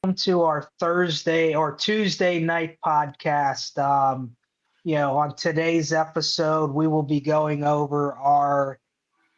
Welcome to our Thursday or Tuesday night podcast. On today's episode, we will be going over our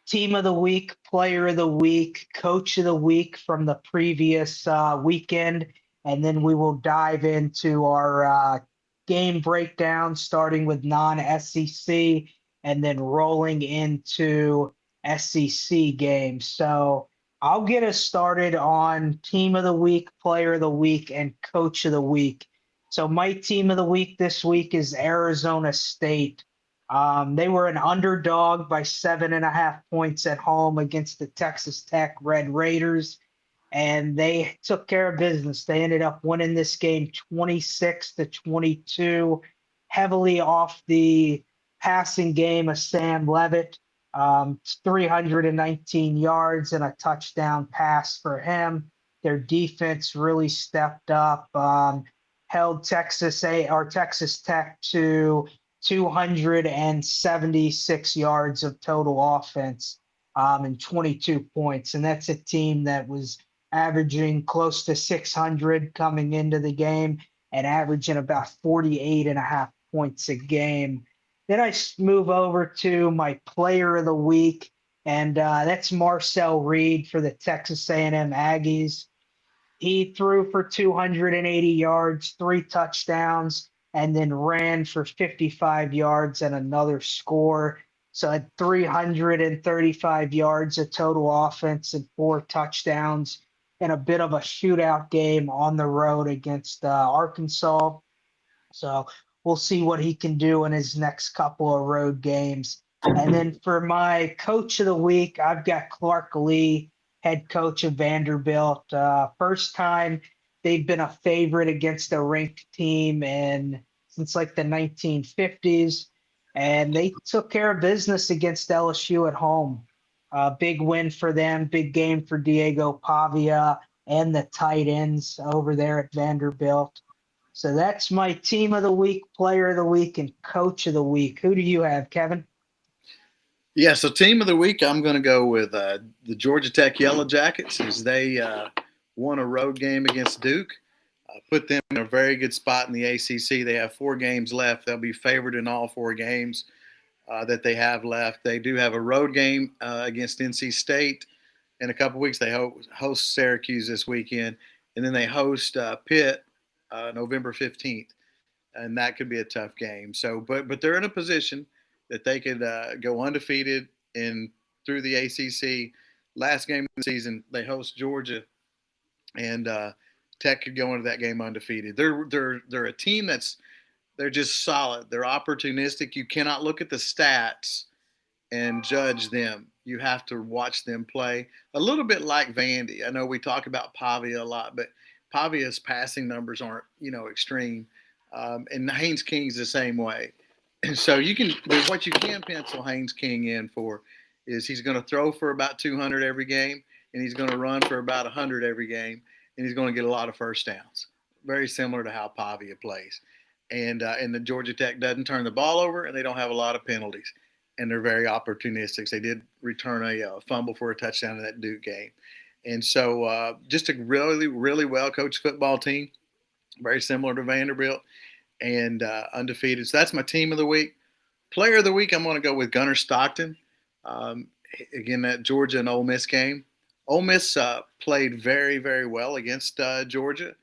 team of the week, player of the week, coach of the week from the previous weekend, and then we will dive into our game breakdown, starting with non-SEC and then rolling into SEC games. So I'll get us started on team of the week, player of the week, and coach of the week. So my team of the week this week is Arizona State. They were an underdog by 7.5 points at home against the Texas Tech Red Raiders, and they took care of business. They ended up winning this game 26-22, heavily off the passing game of Sam Levitt. 319 yards and a touchdown pass for him. Their defense really stepped up, held Texas Tech to 276 yards of total offense, and 22 points. And that's a team that was averaging close to 600 coming into the game and averaging about 48 and a half points a game. Then I move over to my player of the week, and that's Marcel Reed for the Texas A&M Aggies. He threw for 280 yards, three touchdowns, and then ran for 55 yards and another score. So at 335 yards of total offense and four touchdowns in a bit of a shootout game on the road against Arkansas. So we'll see what he can do in his next couple of road games. And then for my coach of the week, I've got Clark Lee, head coach of Vanderbilt. First time they've been a favorite against a ranked team in since like the 1950s, and they took care of business against LSU at home. Big win for them, big game for Diego Pavia and the tight ends over there at Vanderbilt. So that's my team of the week, player of the week, and coach of the week. Who do you have, Kevin? Yeah, so team of the week, I'm going to go with the Georgia Tech Yellow Jackets as they won a road game against Duke. Put them in a very good spot in the ACC. They have 4 games left. They'll be favored in all 4 games that they have left. They do have a road game against NC State in a couple weeks. They host Syracuse this weekend, and then they host Pitt November 15th, and that could be a tough game. So, but they're in a position that they could go undefeated in through the ACC. Last game of the season, they host Georgia, and Tech could go into that game undefeated. They're a team they're just solid. They're opportunistic. You cannot look at the stats and judge them. You have to watch them play. A little bit like Vandy. I know we talk about Pavia a lot, but Pavia's passing numbers aren't extreme, and Haynes King's the same way. And so what you can pencil Haynes King in for is he's going to throw for about 200 every game, and he's going to run for about 100 every game, and he's going to get a lot of first downs. Very similar to how Pavia plays. And the Georgia Tech doesn't turn the ball over, and they don't have a lot of penalties, and they're very opportunistic. They did return a fumble for a touchdown in that Duke game, and so just a really, really well coached football team, very similar to Vanderbilt, and undefeated. So that's my team of the week. Player of the week, I'm going to go with Gunnar Stockton. Um, Again, that Georgia and Ole Miss game. Ole Miss played very, very well against Georgia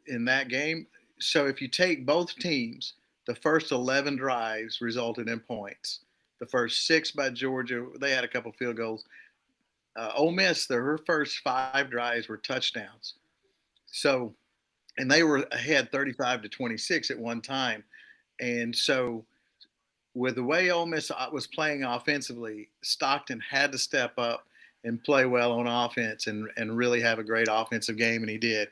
in that game. So if you take both teams, the first 11 drives resulted in points. The first 6 by Georgia, they had a couple field goals. Ole Miss, her first 5 drives were touchdowns. So, and they were ahead 35-26 at one time. And so, with the way Ole Miss was playing offensively, Stockton had to step up and play well on offense and really have a great offensive game, and he did.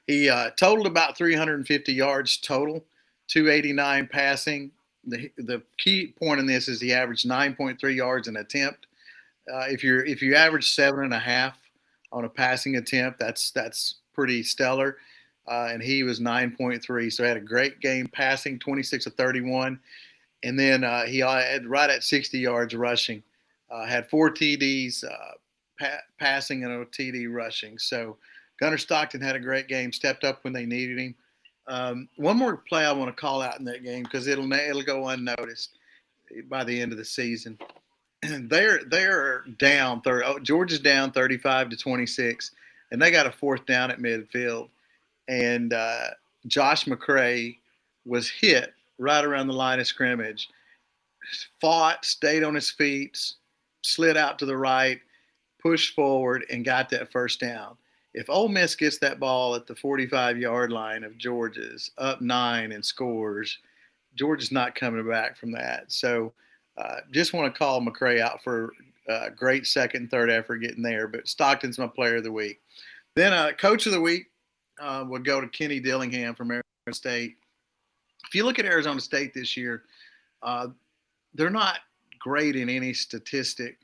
He totaled about 350 yards total, 289 passing. The key point in this is he averaged 9.3 yards an attempt. If you average 7.5 on a passing attempt, that's pretty stellar. And he was 9.3, so he had a great game passing, 26 of 31, and then he had right at 60 yards rushing. Had 4 TDs passing and a TD rushing. So Gunnar Stockton had a great game, stepped up when they needed him. One more play I want to call out in that game because it'll go unnoticed by the end of the season. They're down. Georgia's down 35-26, and they got a fourth down at midfield. And Josh McCray was hit right around the line of scrimmage. Fought, stayed on his feet, slid out to the right, pushed forward, and got that first down. If Ole Miss gets that ball at the 45-yard line of Georgia's, up 9 and scores, Georgia's not coming back from that. So just want to call McCray out for great second and third effort getting there. But Stockton's my player of the week. Then coach of the week would go to Kenny Dillingham from Arizona State. If you look at Arizona State this year, they're not great in any statistic.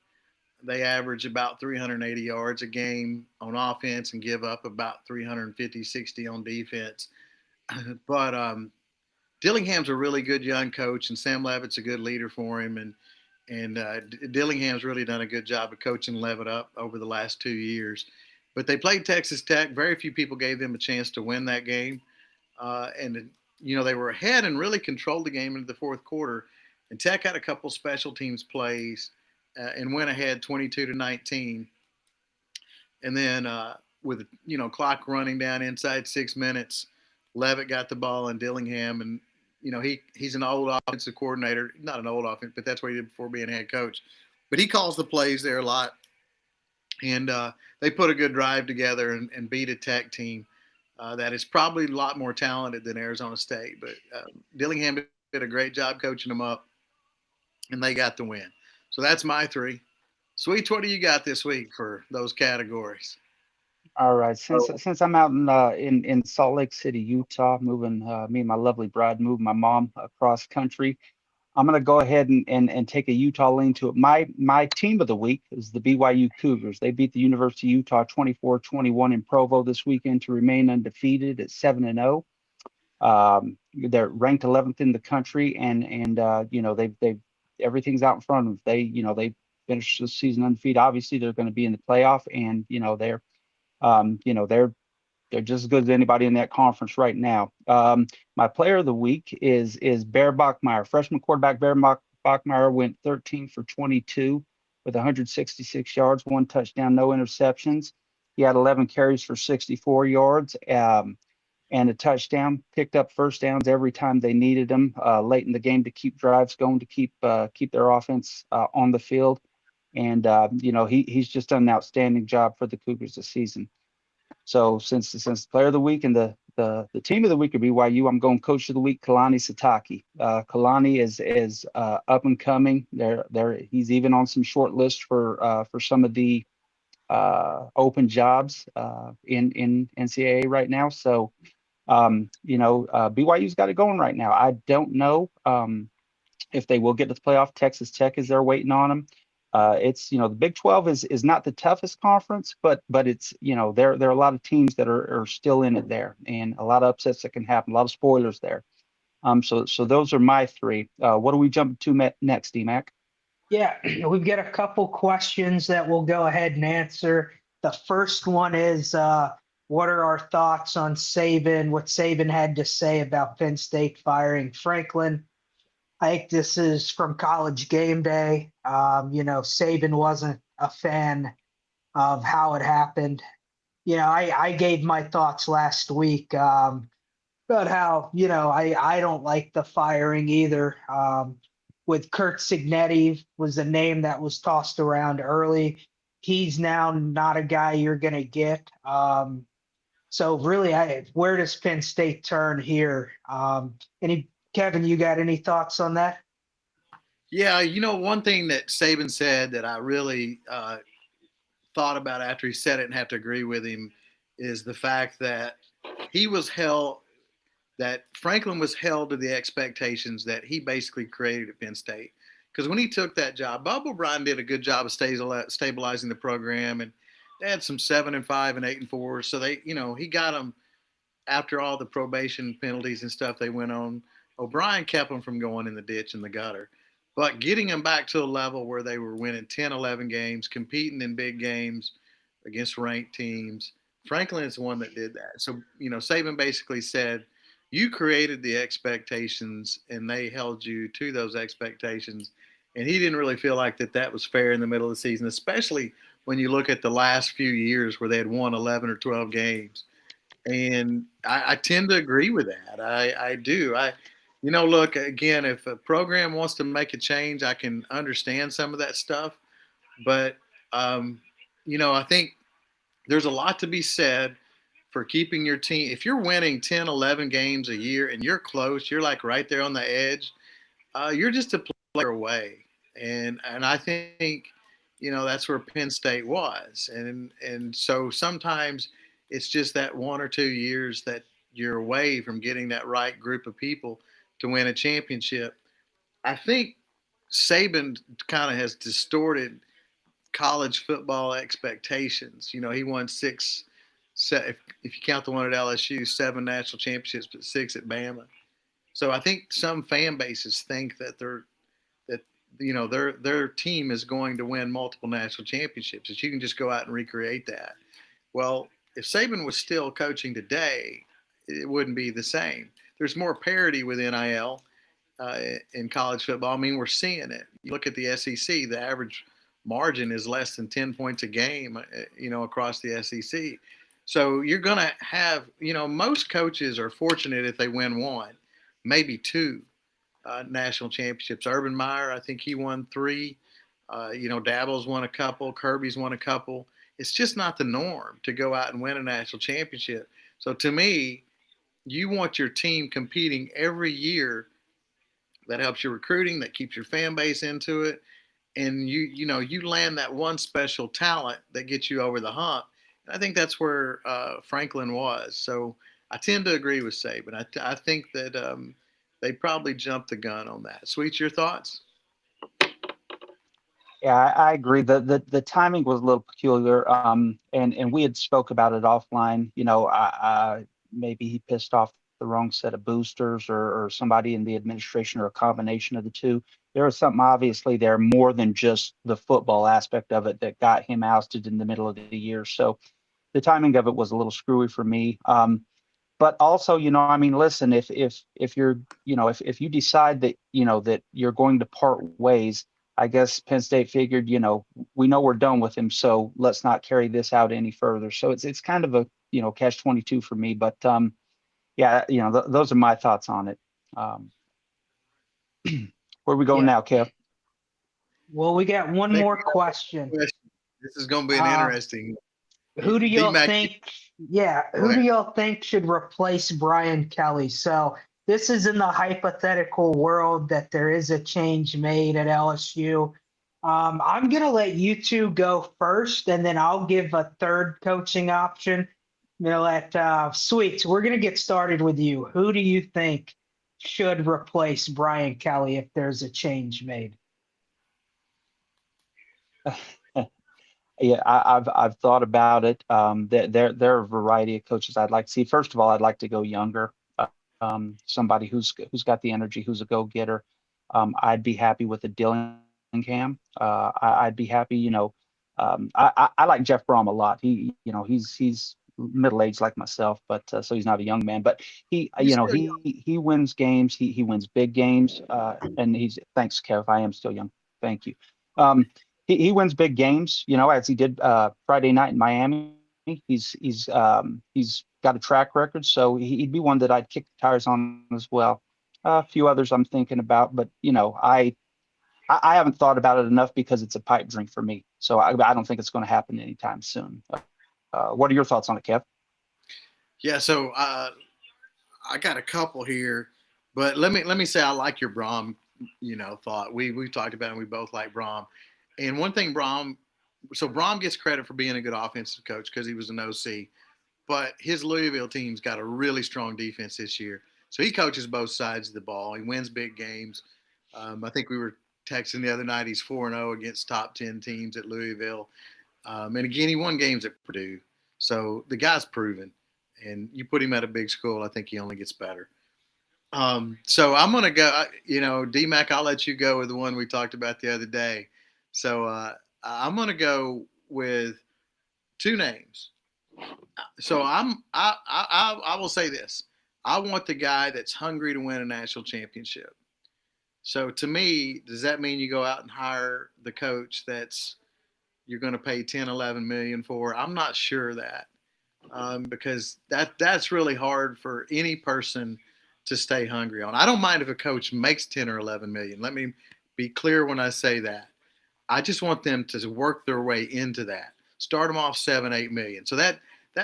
They average about 380 yards a game on offense and give up about 350, 60 on defense. But Dillingham's a really good young coach, and Sam Levitt's a good leader for him. And Dillingham's really done a good job of coaching Levitt up over the last 2 years. But they played Texas Tech. Very few people gave them a chance to win that game. And they were ahead and really controlled the game into the fourth quarter. And Tech had a couple special teams plays and went ahead 22-19. And then with clock running down inside 6 minutes, Levitt got the ball and Dillingham, and he's an old offensive coordinator, not an old offense, but that's what he did before being head coach. But he calls the plays there a lot, and they put a good drive together and beat a Tech team that is probably a lot more talented than Arizona State. But Dillingham did a great job coaching them up, and they got the win. So that's my three. Sweets, what do you got this week for those categories? All right. Since I'm out in Salt Lake City, Utah, moving me and my lovely bride, moving my mom across country, I'm gonna go ahead and take a Utah lean to it. My team of the week is the BYU Cougars. They beat the University of Utah 24-21 in Provo this weekend to remain undefeated at 7-0. They're ranked 11th in the country, and they've everything's out in front of them. They finished the season undefeated. Obviously, they're going to be in the playoff, and they're just as good as anybody in that conference right now. My player of the week is Bear Bachmeier. Freshman quarterback Bear Bachmeier went 13 for 22 with 166 yards, 1 touchdown, no interceptions. He had 11 carries for 64 yards and a touchdown. Picked up first downs every time they needed them late in the game to keep drives going, to keep their offense on the field. And he's just done an outstanding job for the Cougars this season. So since the player of the week and the team of the week at BYU, I'm going coach of the week, Kalani Sitake. Kalani is up and coming. He's even on some short lists for some of the open jobs in NCAA right now. So BYU's got it going right now. I don't know if they will get to the playoff. Texas Tech is there waiting on them. It's the Big 12 is not the toughest conference, but it's there are a lot of teams that are still in it there, and a lot of upsets that can happen, a lot of spoilers there. So those are my three. What do we jump to next, DMAC? Yeah, we've got a couple questions that we'll go ahead and answer. The first one is, what are our thoughts on Saban, what Saban had to say about Penn State firing Franklin? I think this is from College Game Day. Saban wasn't a fan of how it happened. I gave my thoughts last week about how, I don't like the firing either. With Kurt Signetti was the name that was tossed around early. He's now not a guy you're going to get. So really, where does Penn State turn here? Kevin, you got any thoughts on that? Yeah, one thing that Saban said that I really thought about after he said it and have to agree with him is the fact that Franklin was held to the expectations that he basically created at Penn State. Because when he took that job, Bob O'Brien did a good job of stabilizing the program, and they had some 7-5 and 8-4. So he got them after all the probation penalties and stuff they went on. O'Brien kept them from going in the ditch and the gutter. But getting them back to a level where they were winning 10, 11 games, competing in big games against ranked teams, Franklin is the one that did that. So, Saban basically said, you created the expectations and they held you to those expectations. And he didn't really feel like that was fair in the middle of the season, especially when you look at the last few years where they had won 11 or 12 games. And I tend to agree with that. I do. Look, again, if a program wants to make a change, I can understand some of that stuff. But, I think there's a lot to be said for keeping your team. If you're winning 10, 11 games a year and you're close, you're like right there on the edge, you're just a player away. And I think, that's where Penn State was. And so sometimes it's just that 1 or 2 years that you're away from getting that right group of people to win a championship. I think Saban kind of has distorted college football expectations. He won if you count the one at LSU, 7 national championships, but 6 at Bama. So I think some fan bases think that their team is going to win multiple national championships. That you can just go out and recreate that. Well, if Saban was still coaching today, it wouldn't be the same. There's more parity with NIL in college football. I mean, we're seeing it. You look at the SEC, the average margin is less than 10 points a game, across the SEC. So you're going to have, most coaches are fortunate if they win 1, maybe 2 national championships. Urban Meyer, I think he won 3. Dabble's won a couple. Kirby's won a couple. It's just not the norm to go out and win a national championship. So to me, you want your team competing every year. That helps your recruiting, that keeps your fan base into it. And you land that one special talent that gets you over the hump. And I think that's where Franklin was. So I tend to agree with Saban. I think that they probably jumped the gun on that. Sweet, your thoughts? Yeah, I agree. The timing was a little peculiar. And we had spoke about it offline. Maybe he pissed off the wrong set of boosters or somebody in the administration or a combination of the two. There was something obviously there more than just the football aspect of it that got him ousted in the middle of the year. So the timing of it was a little screwy for me. But also, listen, if you're, if you decide that, that you're going to part ways, I guess Penn State figured, we know we're done with him, so let's not carry this out any further. So it's kind of a, catch-22 for me. But yeah, those are my thoughts on it. Where we going now, Kev? Well, we got one more question. This is going to be an interesting. Who do y'all think? Yeah, who do y'all think should replace Brian Kelly? So this is in the hypothetical world that there is a change made at LSU. I'm gonna let you two go first, and then I'll give a third coaching option. Sweets, we're gonna get started with you. Who do you think should replace Brian Kelly if there's a change made? Yeah, I've thought about it. There are a variety of coaches I'd like to see. First of all, I'd like to go younger. Somebody who's got the energy, who's a go-getter. I'd be happy with a Dillingham. I'd be happy. I like Jeff Brom a lot. He's middle-aged like myself, but so he's not a young man. But he wins games. He wins big games. And thanks, Kev. I am still young. Thank you. He wins big games, as he did Friday night in Miami. He's got a track record, so he'd be one that I'd kick the tires on as well. A few others I'm thinking about, but I haven't thought about it enough because it's a pipe dream for me. So I don't think it's going to happen anytime soon. What are your thoughts on it, Kev? Yeah, so I got a couple here, but let me say I like your Brom, thought. We've talked about it, and we both like Brom. And one thing Brom gets credit for being a good offensive coach because he was an OC, but his Louisville team's got a really strong defense this year. So he coaches both sides of the ball. He wins big games. I think we were texting the other night. He's 4-0 against top 10 teams at Louisville. And again, he won games at Purdue. So the guy's proven. And you put him at a big school, I think he only gets better. So I'm going to go, D-Mac, I'll let you go with the one we talked about the other day. So I'm going to go with 2 names. So I will say this. I want the guy that's hungry to win a national championship. So to me, does that mean you go out and hire the coach that's you're going to pay 10, 11 million for? I'm not sure that because that's really hard for any person to stay hungry on. I don't mind if a coach makes 10 or 11 million. Let me be clear when I say that. I just want them to work their way into that. Start them off 7, 8 million. So that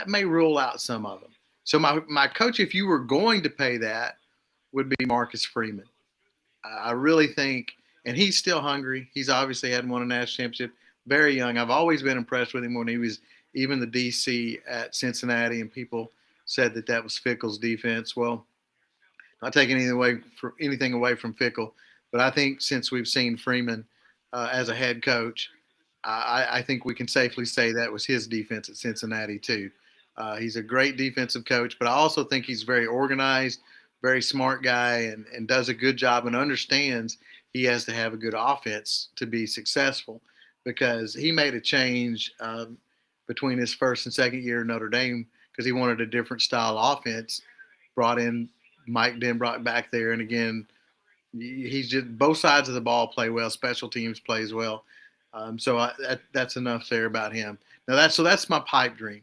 may rule out some of them. So my coach, if you were going to pay that, would be Marcus Freeman. I really think, and he's still hungry. He's obviously hadn't won a national championship. Very young. I've always been impressed with him when he was even the DC at Cincinnati, and people said that was Fickell's defense. Well, not taking anything away from Fickell, but I think since we've seen Freeman as a head coach, I think we can safely say that was his defense at Cincinnati too. He's a great defensive coach, but I also think he's very organized, very smart guy, and does a good job and understands he has to have a good offense to be successful because he made a change between his first and second year at Notre Dame because he wanted a different style offense, brought in Mike Denbrock back there, and again, he's just both sides of the ball play well. Special teams plays well, so that's enough there about him. Now that's my pipe dream.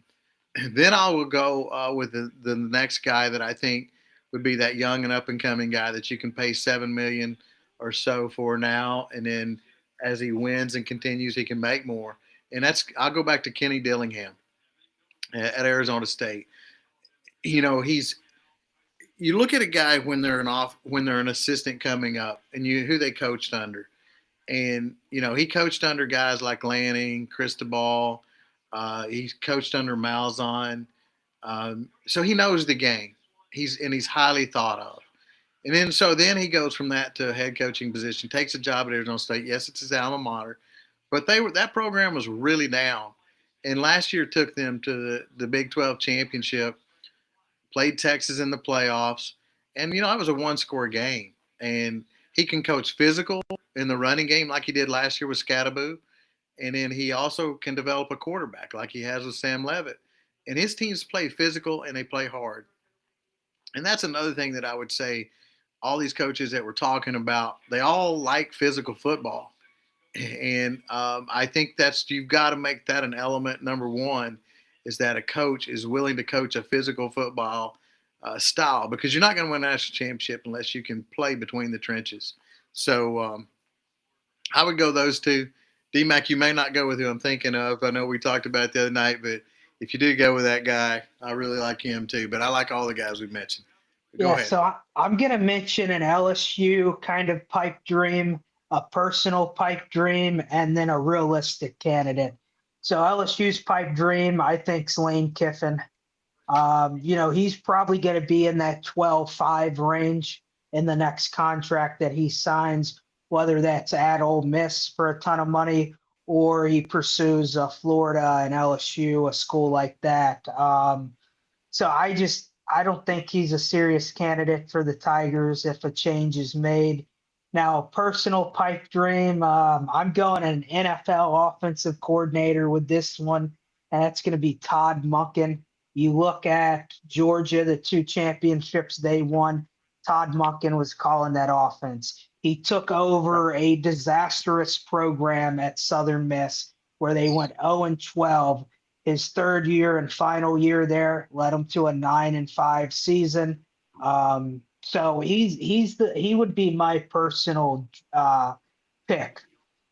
Then I will go with the next guy that I think would be that young and up and coming guy that you can pay $7 million or so for now, and then as he wins and continues, he can make more. And I'll go back to Kenny Dillingham at Arizona State. You know, you look at a guy when they're an assistant coming up, and who they coached under, and you know he coached under guys like Lanning, Cristobal. He's coached under Malzahn, so he knows the game. He's highly thought of, and then he goes from that to a head coaching position, takes a job at Arizona State. Yes, it's his alma mater, but that program was really down, and last year took them to the Big 12 championship. Played Texas in the playoffs, and you know it was a one-score game. And he can coach physical in the running game like he did last year with Scadaboo, and then he also can develop a quarterback like he has with Sam Levitt. And his teams play physical and they play hard. And that's another thing that I would say. All these coaches that we're talking about, they all like physical football, and I think you've got to make that an element. Number one is that a coach is willing to coach a physical football style because you're not going to win a national championship unless you can play between the trenches. So I would go those two. D-Mac, you may not go with who I'm thinking of. I know we talked about it the other night, but if you do go with that guy, I really like him too. But I like all the guys we've mentioned. Go ahead. So I'm going to mention an LSU kind of pipe dream, a personal pipe dream, and then a realistic candidate. So LSU's pipe dream, I think, is Lane Kiffin. You know, he's probably going to be in that 12-5 range in the next contract that he signs, whether that's at Ole Miss for a ton of money or he pursues Florida and LSU, a school like that. So I don't think he's a serious candidate for the Tigers if a change is made. Now, personal pipe dream, I'm going an NFL offensive coordinator with this one, and that's going to be Todd Monken. You look at Georgia, the 2 championships they won, Todd Monken was calling that offense. He took over a disastrous program at Southern Miss where they went 0-12. His third year and final year there led him to a 9-5 season. So he would be my personal pick.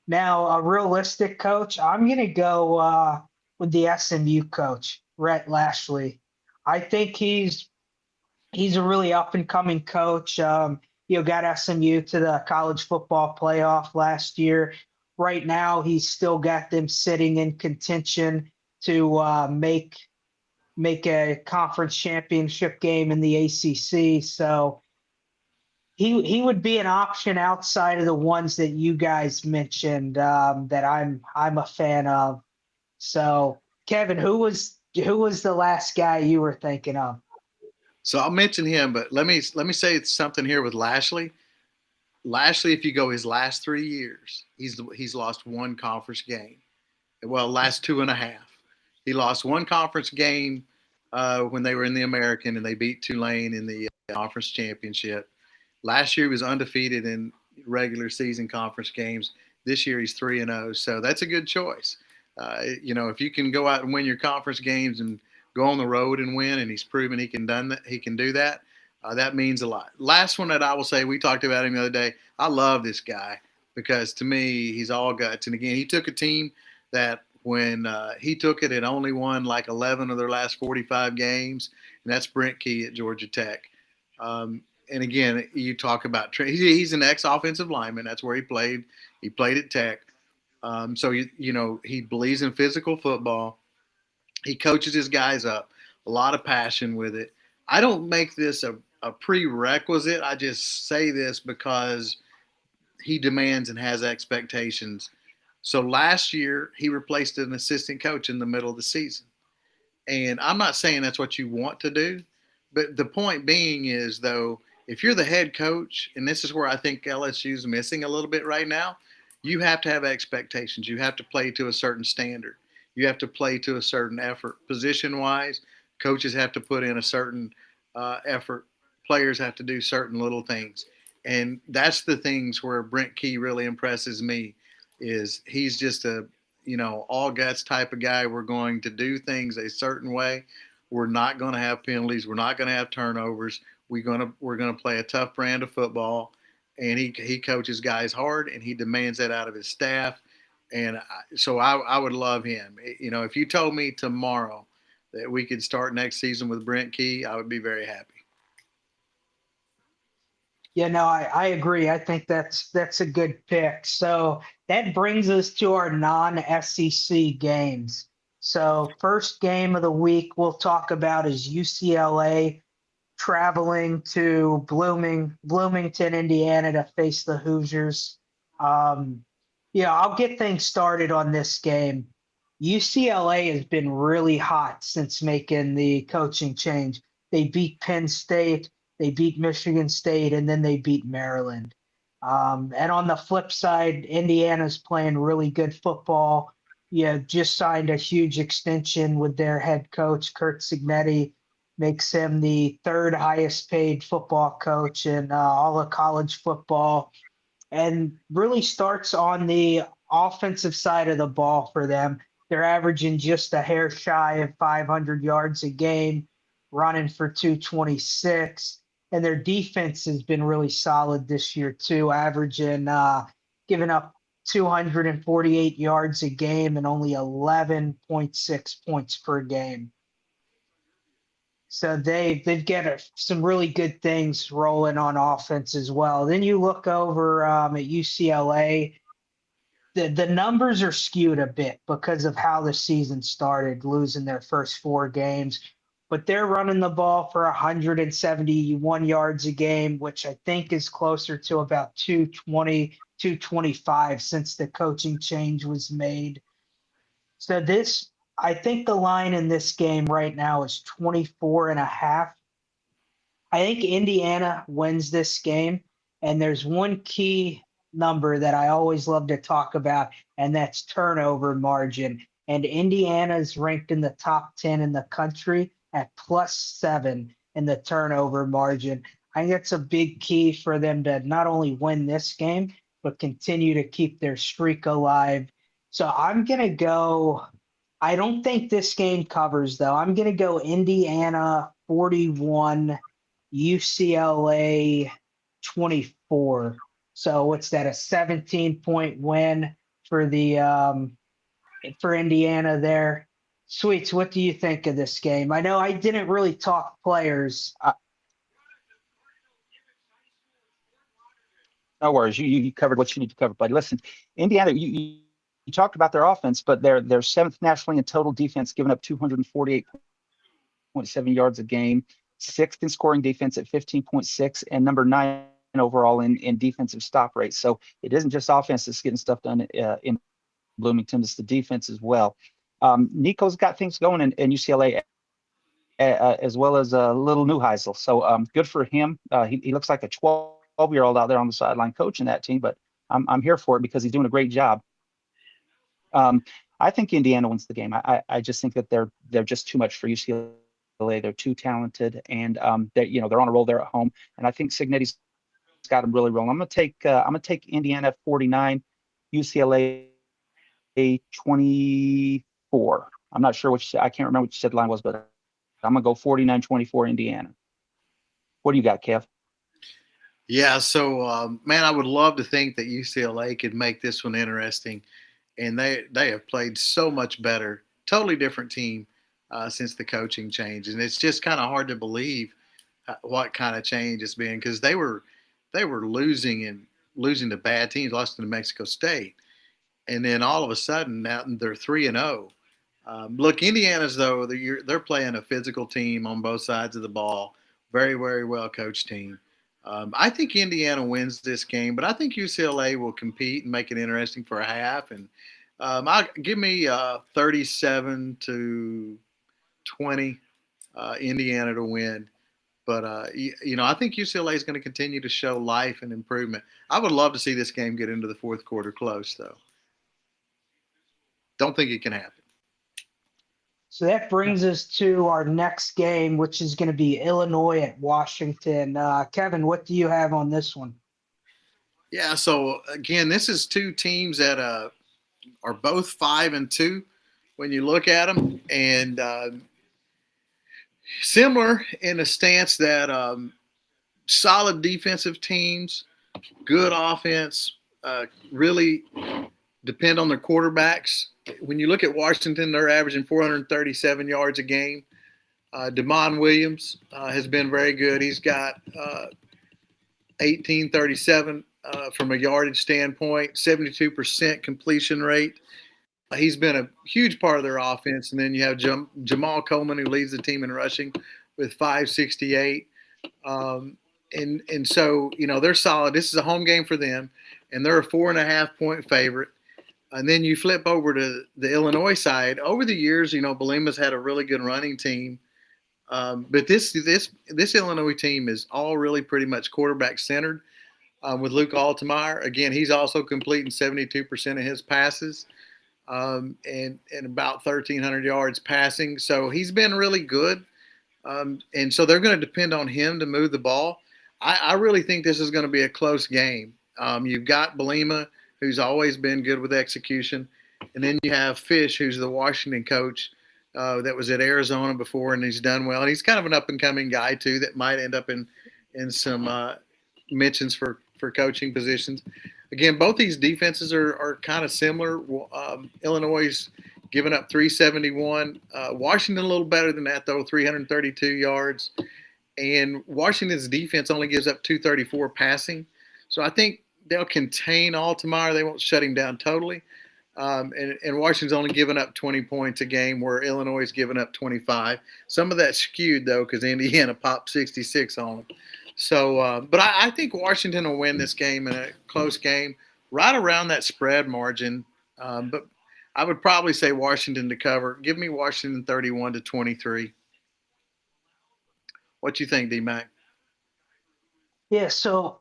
Now, a realistic coach, I'm going to go with the SMU coach, Rhett Lashlee. I think he's a really up and coming coach. Got SMU to the college football playoff last year. Right now, he's still got them sitting in contention to make a conference championship game in the ACC. So he would be an option outside of the ones that you guys mentioned that I'm a fan of. So Kevin, who was the last guy you were thinking of? So I'll mention him, but let me say something here with Lashlee. Lashlee, if you go his last 3 years, he's lost one conference game. Well, last 2.5. He lost one conference game when they were in the American, and they beat Tulane in the conference championship. Last year he was undefeated in regular season conference games. This year he's 3-0, so that's a good choice. If you can go out and win your conference games and go on the road and win, and he's proven he can do that. That means a lot. Last one that I will say, we talked about him the other day. I love this guy because to me he's all guts. And again, he took a team that when he took it, it only won like 11 of their last 45 games, and that's Brent Key at Georgia Tech. And again, you talk about he's an ex-offensive lineman. That's where he played. He played at Tech. So he believes in physical football. He coaches his guys up. A lot of passion with it. I don't make this a prerequisite. I just say this because he demands and has expectations. So last year he replaced an assistant coach in the middle of the season. And I'm not saying that's what you want to do, but the point being is, though, if you're the head coach, and this is where I think LSU's missing a little bit right now, you have to have expectations. You have to play to a certain standard. You have to play to a certain effort. Position-wise, coaches have to put in a certain effort. Players have to do certain little things. And that's the things where Brent Key really impresses me, is he's just a, all guts type of guy. We're going to do things a certain way. We're not going to have penalties. We're not going to have turnovers. We're going to play a tough brand of football. And he coaches guys hard, and he demands that out of his staff. And so I would love him. If you told me tomorrow that we could start next season with Brent Key, I would be very happy. Yeah, no, I agree. I think that's a good pick. So that brings us to our non-SEC games. So first game of the week we'll talk about is UCLA traveling to Bloomington, Indiana to face the Hoosiers. I'll get things started on this game. UCLA has been really hot since making the coaching change. They beat Penn State, they beat Michigan State, and then they beat Maryland. And on the flip side, Indiana's playing really good football. Just signed a huge extension with their head coach, Curt Cignetti, makes him the third highest paid football coach in all of college football, and really starts on the offensive side of the ball for them. They're averaging just a hair shy of 500 yards a game, running for 226. And their defense has been really solid this year too, averaging, giving up 248 yards a game and only 11.6 points per game. So they've got some really good things rolling on offense as well. Then you look over at UCLA. The numbers are skewed a bit because of how the season started, losing their first 4 games. But they're running the ball for 171 yards a game, which I think is closer to about 220, 225 since the coaching change was made. So I think the line in this game right now is 24.5. I think Indiana wins this game, and there's one key number that I always love to talk about, and that's turnover margin. And Indiana is ranked in the top 10 in the country at +7 in the turnover margin. I think that's a big key for them to not only win this game, but continue to keep their streak alive. So I'm going to go, I don't think this game covers, though. I'm going to go Indiana 41, UCLA 24. So what's that? A 17-point win for for Indiana there. Sweets, what do you think of this game? I know I didn't really talk players. No worries. You covered what you need to cover, buddy. Listen, Indiana, you talked about their offense, but they're 7th nationally in total defense, giving up 248.7 yards a game, 6th in scoring defense at 15.6, and number 9 overall in defensive stop rate. So it isn't just offense that's getting stuff done in Bloomington, it's the defense as well. Nico's got things going in UCLA as well as little Neuheisel. So good for him. He looks like a 12-year-old out there on the sideline coaching that team, but I'm here for it because he's doing a great job. I think Indiana wins the game. I just think that they're just too much for UCLA. They're too talented, and they're on a roll there at home. And I think Cignetti's got them really rolling. I'm gonna take Indiana 49, UCLA 24. I'm not sure what you said. I can't remember what you said the line was, but I'm gonna go 49-24 Indiana. What do you got, Kev? Yeah, so man, I would love to think that UCLA could make this one interesting, and they have played so much better, totally different team since the coaching change, and it's just kind of hard to believe what kind of change it's been because they were losing to bad teams, lost to New Mexico State, and then all of a sudden now they're 3-0. Look, Indiana's though they're playing a physical team on both sides of the ball, very very well coached team. I think Indiana wins this game, but I think UCLA will compete and make it interesting for a half. And I give me 37-20, Indiana to win. But I think UCLA is going to continue to show life and improvement. I would love to see this game get into the fourth quarter close, though. Don't think it can happen. So that brings us to our next game, which is going to be Illinois at Washington. Kevin, what do you have on this one? Yeah. So again, this is two teams that are both 5-2 when you look at them, and similar in a stance that solid defensive teams, good offense, really depend on their quarterbacks. When you look at Washington, they're averaging 437 yards a game. Damon Williams has been very good. He's got 1837 from a yardage standpoint, 72% completion rate. He's been a huge part of their offense. And then you have Jamal Coleman, who leads the team in rushing with 568. And so, they're solid. This is a home game for them, and they're a 4.5-point favorite. And then you flip over to the Illinois side. Over the years, Bielema's had a really good running team. But this Illinois team is all really pretty much quarterback centered with Luke Altmaier. Again, he's also completing 72% of his passes and about 1,300 yards passing. So he's been really good. And so they're going to depend on him to move the ball. I really think this is going to be a close game. You've got Bielema, who's always been good with execution. And then you have Fish, who's the Washington coach that was at Arizona before, and he's done well. And he's kind of an up-and-coming guy, too, that might end up in some mentions for coaching positions. Again, both these defenses are kind of similar. Illinois is giving up 371. Washington a little better than that, though, 332 yards. And Washington's defense only gives up 234 passing. So I think they'll contain Altmaier. They won't shut him down totally. And Washington's only given up 20 points a game, where Illinois is giving up 25. Some of that's skewed, though, because Indiana popped 66 on them. So, but I think Washington will win this game in a close game, right around that spread margin. But I would probably say Washington to cover. Give me Washington 31-23. What you think, D-Mac? Yeah, so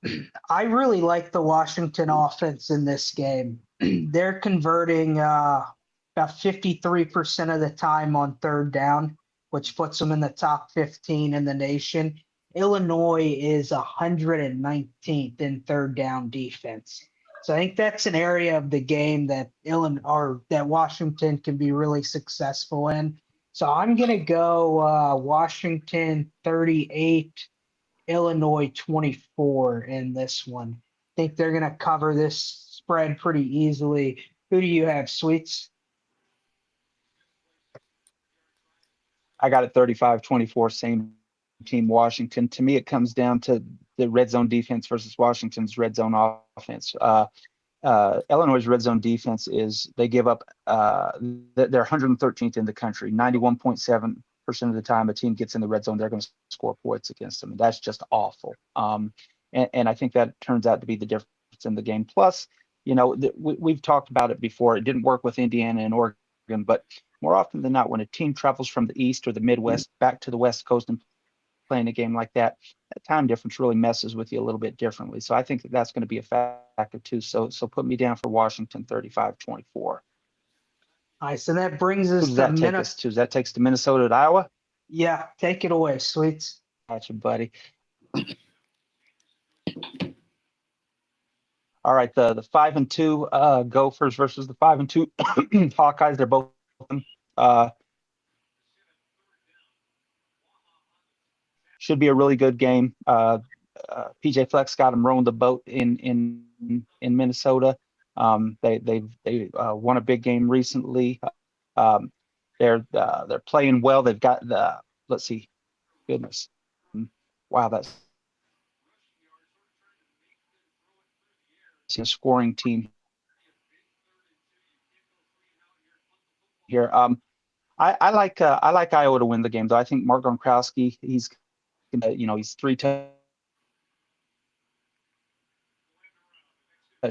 I really like the Washington offense in this game. They're converting about 53% of the time on third down, which puts them in the top 15 in the nation. Illinois is 119th in third down defense. So I think that's an area of the game that that Washington can be really successful in. So I'm going to go Washington 38, Illinois 24 in this one. I think they're going to cover this spread pretty easily. Who do you have, Sweets? I got it 35-24, same team, Washington. To me, it comes down to the red zone defense versus Washington's red zone offense. Illinois' red zone defense they give up, they're 113th in the country. 91.7% of the time a team gets in the red zone, they're going to score points against them. And that's just awful. And I think that turns out to be the difference in the game. Plus, we've talked about it before. It didn't work with Indiana and Oregon, but more often than not, when a team travels from the East or the Midwest back to the West Coast and playing a game like that time difference really messes with you a little bit differently. So I think that's going to be a factor too. So put me down for Washington 35-24. All right, so that brings Who us does to that take us Minnesota. to? That takes to Minnesota at Iowa. Yeah, take it away, Sweets. Gotcha, buddy. All right, the 5-2 Gophers versus the 5-2 Hawkeyes. They're both uh, should be a really good game. PJ Flex got them rowing the boat in Minnesota. They won a big game recently. Um, they're playing well. They've got the let's see, goodness, wow, that's a scoring team here. I like Iowa to win the game though. I think Mark Gronkowski, he's he's 3 touchdowns.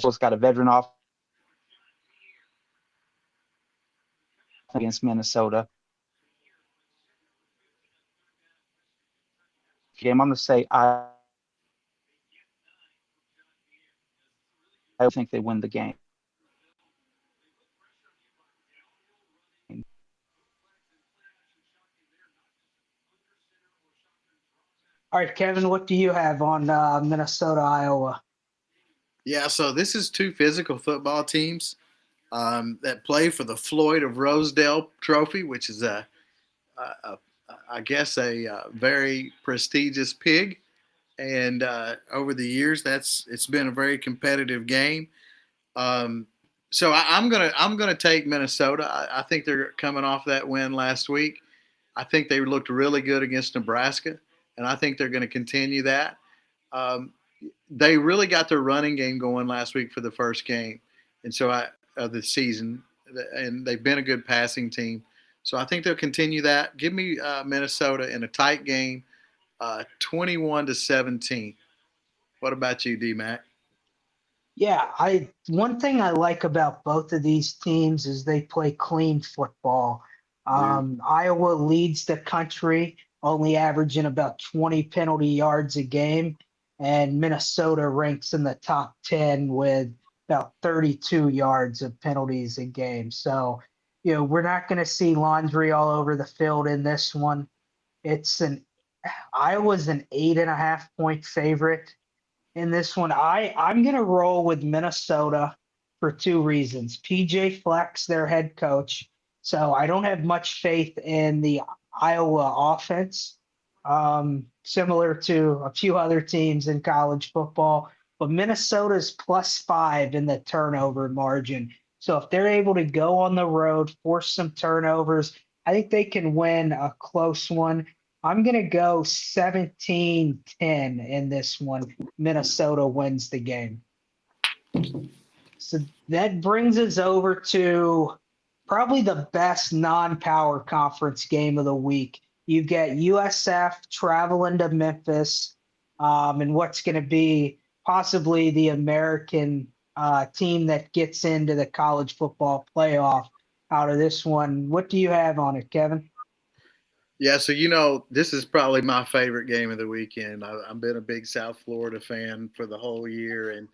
He's got a veteran off against Minnesota. Game, I'm going to say I think they win the game. All right, Kevin, what do you have on Minnesota, Iowa? Yeah, so this is two physical football teams that play for the Floyd of Rosedale Trophy, which is I guess a very prestigious pig. And over the years, it's been a very competitive game. Um, so I'm gonna take Minnesota. I think they're coming off that win last week. I think they looked really good against Nebraska, and I think they're going to continue that. Um, they really got their running game going last week for the first game, and so of the season, and they've been a good passing team. So I think they'll continue that. Give me Minnesota in a tight game, 21-17. What about you, D Mac? Yeah, I one thing I like about both of these teams is they play clean football. Yeah. Iowa leads the country, only averaging about 20 penalty yards a game, and Minnesota ranks in the top 10 with about 32 yards of penalties a game. So, we're not going to see laundry all over the field in this one. It's an Iowa's an 8.5 point favorite in this one. I'm gonna roll with Minnesota for two reasons. PJ Flex, their head coach, so I don't have much faith in the Iowa offense. Similar to a few other teams in college football, but Minnesota's +5 in the turnover margin. So if they're able to go on the road, force some turnovers, I think they can win a close one. I'm going to go 17-10 in this one. Minnesota wins the game. So that brings us over to probably the best non-power conference game of the week. You've got USF traveling to Memphis, and what's going to be possibly the American team that gets into the college football playoff out of this one. What do you have on it, Kevin? Yeah, so this is probably my favorite game of the weekend. I've been a big South Florida fan for the whole year, and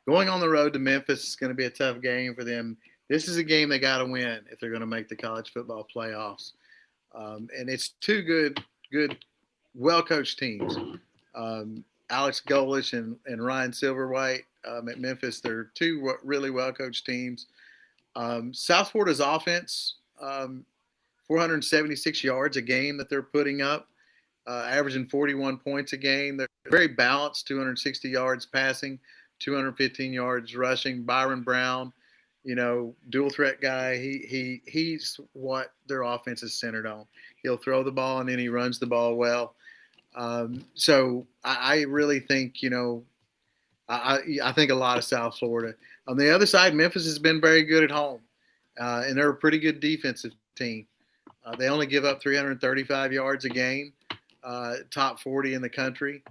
going on the road to Memphis is going to be a tough game for them. This is a game they got to win if they're going to make the college football playoffs. And it's two good, well-coached teams. Alex Golesh and Ryan Silverwhite at Memphis, they're two really well-coached teams. South Florida's offense, 476 yards a game that they're putting up, averaging 41 points a game. They're very balanced, 260 yards passing, 215 yards rushing. Byron Brown, dual threat guy. He's what their offense is centered on. He'll throw the ball and then he runs the ball well. So I really think, I think a lot of South Florida. On the other side, Memphis has been very good at home, and they're a pretty good defensive team. They only give up 335 yards a game, top 40 in the country.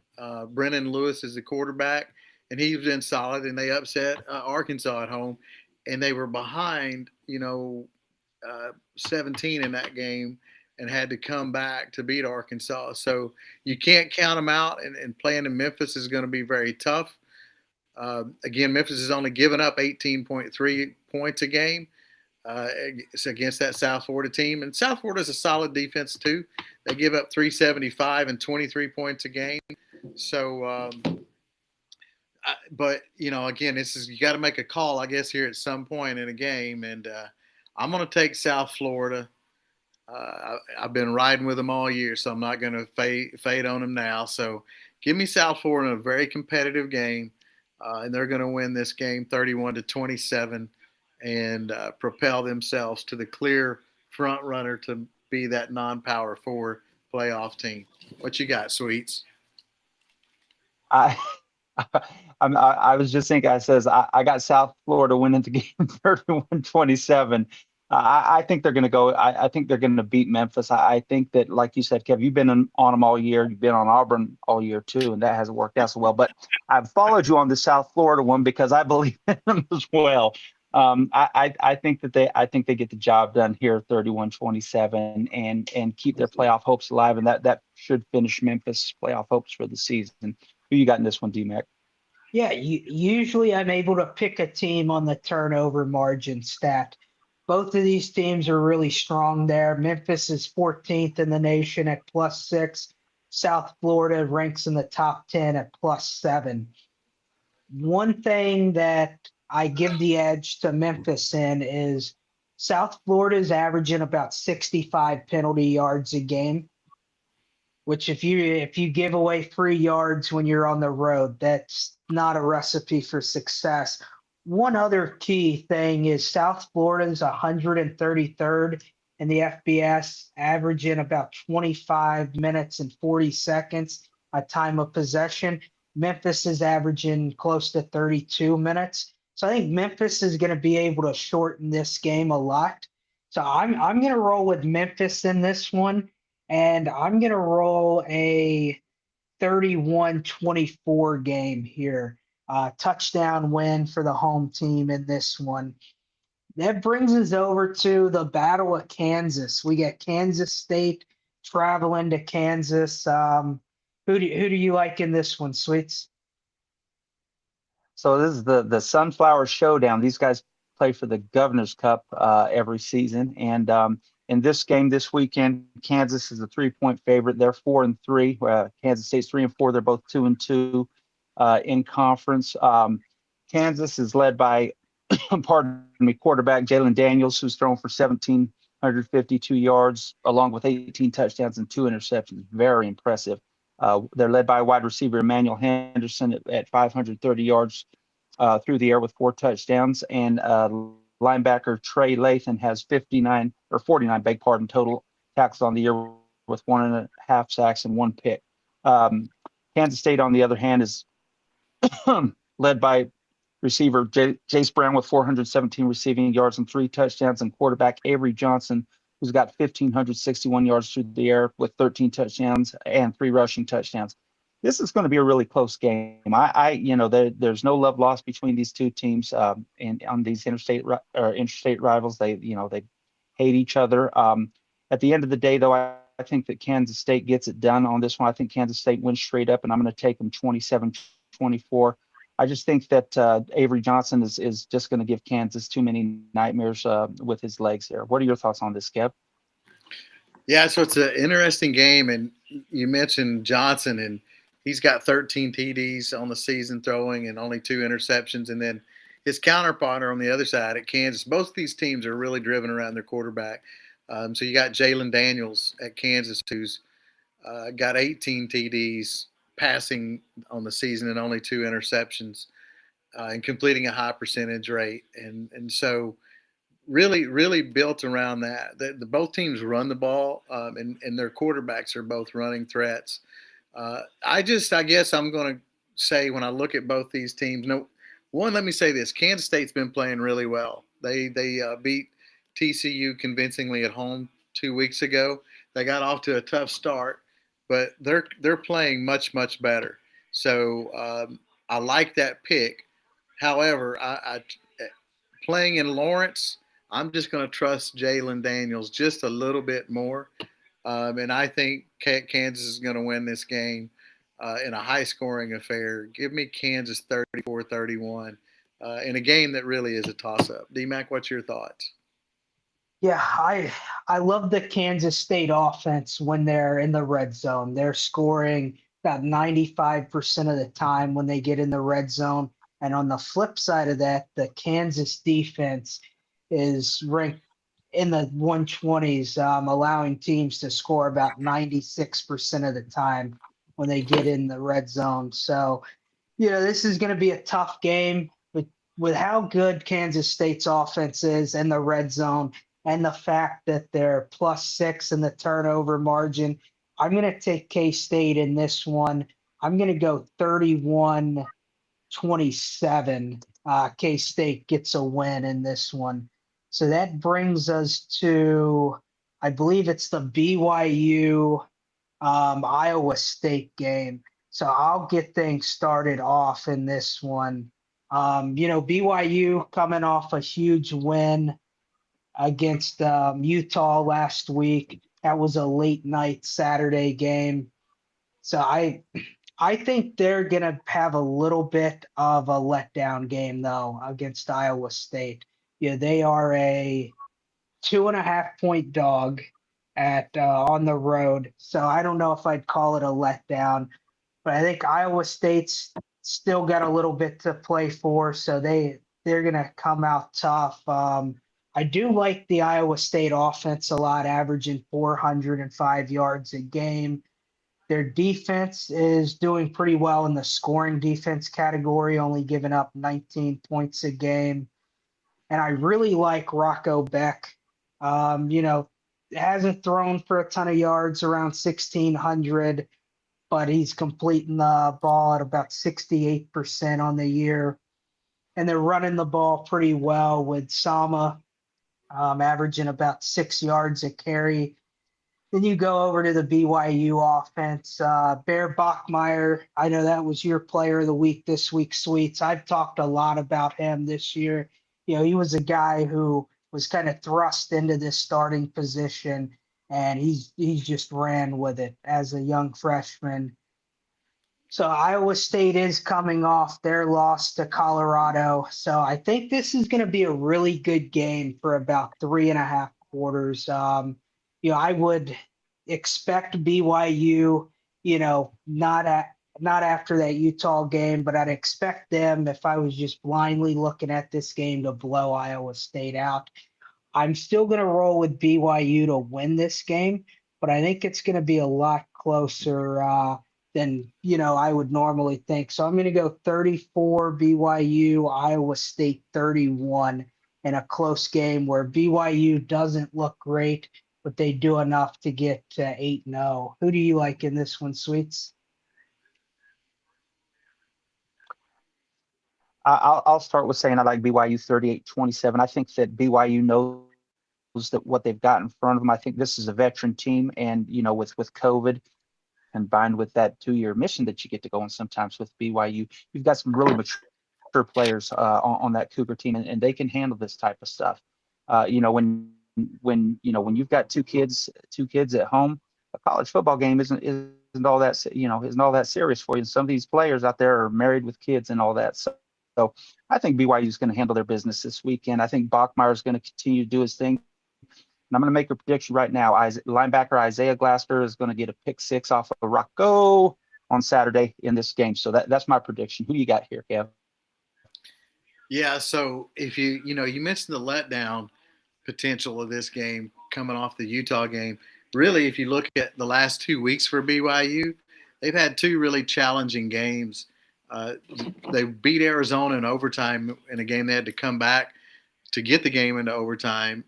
Brennan Lewis is the quarterback, and he's been solid, and they upset Arkansas at home, and they were behind, 17 in that game and had to come back to beat Arkansas. So you can't count them out, and playing in Memphis is going to be very tough. Again, Memphis has only given up 18.3 points a game. it's against that South Florida team. And South Florida is a solid defense, too. They give up 375 and 23 points a game. So, but, again, you got to make a call, I guess, here at some point in a game. And I'm going to take South Florida. I've been riding with them all year, so I'm not going to fade on them now. So give me South Florida in a very competitive game, and they're going to win this game 31-27 and propel themselves to the clear front runner to be that non-power 4 playoff team. What you got, Sweets? I I was just thinking, I got South Florida winning the game 31-27. I think they're going to go. I think they're going to beat Memphis. I think that, like you said, Kev, you've been on them all year. You've been on Auburn all year too, and that hasn't worked out so well. But I've followed you on the South Florida one because I believe in them as well. I think they get the job done here, 31-27, and keep their playoff hopes alive, and that should finish Memphis' playoff hopes for the season. Who you got in this one, D-Mac? Yeah, usually I'm able to pick a team on the turnover margin stat. Both of these teams are really strong there. Memphis is 14th in the nation at +6. South Florida ranks in the top 10 at +7. One thing that I give the edge to Memphis in is South Florida is averaging about 65 penalty yards a game, which if you give away 3 yards when you're on the road, that's not a recipe for success. One other key thing is South Florida is 133rd in the FBS, averaging about 25 minutes and 40 seconds a time of possession. Memphis is averaging close to 32 minutes. So I think Memphis is going to be able to shorten this game a lot. So I'm going to roll with Memphis in this one, and I'm going to roll a 31-24 game here. Touchdown win for the home team in this one. That brings us over to the Battle of Kansas. We got Kansas State traveling to Kansas. Who do you like in this one, Sweets? So this is the Sunflower Showdown. These guys play for the Governor's Cup every season, and in this game this weekend, Kansas is a 3-point favorite. They're 4-3. Kansas State's 3-4. They're both 2-2 in conference. Kansas is led by, pardon me, quarterback Jalen Daniels, who's thrown for 1,752 yards, along with 18 touchdowns and 2 interceptions. Very impressive. They're led by wide receiver Emmanuel Henderson at 530 yards through the air with 4 touchdowns, and linebacker Trey Lathan has 49 total tackles on the year with 1.5 sacks and 1 pick. Kansas State, on the other hand, is led by receiver Jace Brown with 417 receiving yards and 3 touchdowns, and quarterback Avery Johnson, who's got 1,561 yards through the air with 13 touchdowns and 3 rushing touchdowns. This is going to be a really close game. There's no love lost between these two teams, and on these interstate rivals, they hate each other. At the end of the day, though, I think that Kansas State gets it done on this one. I think Kansas State wins straight up, and I'm going to take them 27-24. I just think that Avery Johnson is just going to give Kansas too many nightmares with his legs there. What are your thoughts on this, Kev? Yeah, so it's an interesting game, and you mentioned Johnson, and he's got 13 TDs on the season throwing and only 2 interceptions. And then his counterpart on the other side at Kansas, both of these teams are really driven around their quarterback. So you got Jalen Daniels at Kansas, who's got 18 TDs passing on the season and only 2 interceptions, and completing a high percentage rate. And so really built around that. Both teams run the ball, and their quarterbacks are both running threats. I guess I'm going to say, when I look at both these teams, let me say this: Kansas State's been playing really well. They beat TCU convincingly at home 2 weeks ago. They got off to a tough start, but they're playing much better. So I like that pick. However, I playing in Lawrence, I'm just going to trust Jalen Daniels just a little bit more. And I think Kansas is going to win this game in a high-scoring affair. Give me Kansas 34-31 in a game that really is a toss-up. D-Mac, what's your thoughts? Yeah, I love the Kansas State offense when they're in the red zone. They're scoring about 95% of the time when they get in the red zone. And on the flip side of that, the Kansas defense is ranked in the 120s, allowing teams to score about 96% of the time when they get in the red zone. So, this is going to be a tough game, but with how good Kansas State's offense is in the red zone and the fact that they're +6 in the turnover margin, I'm going to take K-State in this one. I'm going to go 31-27. K-State gets a win in this one. So that brings us to, I believe it's the BYU Iowa State game. So I'll get things started off in this one. BYU coming off a huge win against Utah last week. That was a late night Saturday game. So I think they're gonna have a little bit of a letdown game though against Iowa State. Yeah, they are a 2.5 point dog at on the road. So I don't know if I'd call it a letdown, but I think Iowa State's still got a little bit to play for, so they're gonna come out tough. I do like the Iowa State offense a lot, averaging 405 yards a game. Their defense is doing pretty well in the scoring defense category, only giving up 19 points a game. And I really like Rocco Beck. Hasn't thrown for a ton of yards, around 1,600, but he's completing the ball at about 68% on the year. And they're running the ball pretty well with Sama averaging about 6 yards a carry. Then you go over to the BYU offense. Bear Bachmeyer, I know that was your player of the week this week, Sweets. I've talked a lot about him this year. He was a guy who was kind of thrust into this starting position, and he's just ran with it as a young freshman. So Iowa State is coming off their loss to Colorado. So I think this is going to be a really good game for about 3.5 quarters. I would expect BYU, not after that Utah game, but I'd expect them, if I was just blindly looking at this game, to blow Iowa State out. I'm still going to roll with BYU to win this game, but I think it's going to be a lot closer than I would normally think. So I'm going to go 34 BYU, Iowa State 31 in a close game where BYU doesn't look great, but they do enough to get to 8-0. Who do you like in this one, Sweets? I'll start with saying I like BYU 38-27. I think that BYU knows that what they've got in front of them. I think this is a veteran team, and with COVID combined with that 2-year mission that you get to go on sometimes with BYU, you've got some really mature players on that Cougar team, and they can handle this type of stuff. When you've got two kids at home, a college football game isn't all that isn't all that serious for you. And some of these players out there are married with kids and all that. So I think BYU is going to handle their business this weekend. I think Bachmeyer is going to continue to do his thing. And I'm going to make a prediction right now. Linebacker Isaiah Glasper is going to get a pick six off of Rocco on Saturday in this game. So that's my prediction. Who you got here, Kev? Yeah, so if you mentioned the letdown potential of this game coming off the Utah game. Really, if you look at the last 2 weeks for BYU, they've had two really challenging games. They beat Arizona in overtime in a game they had to come back to get the game into overtime.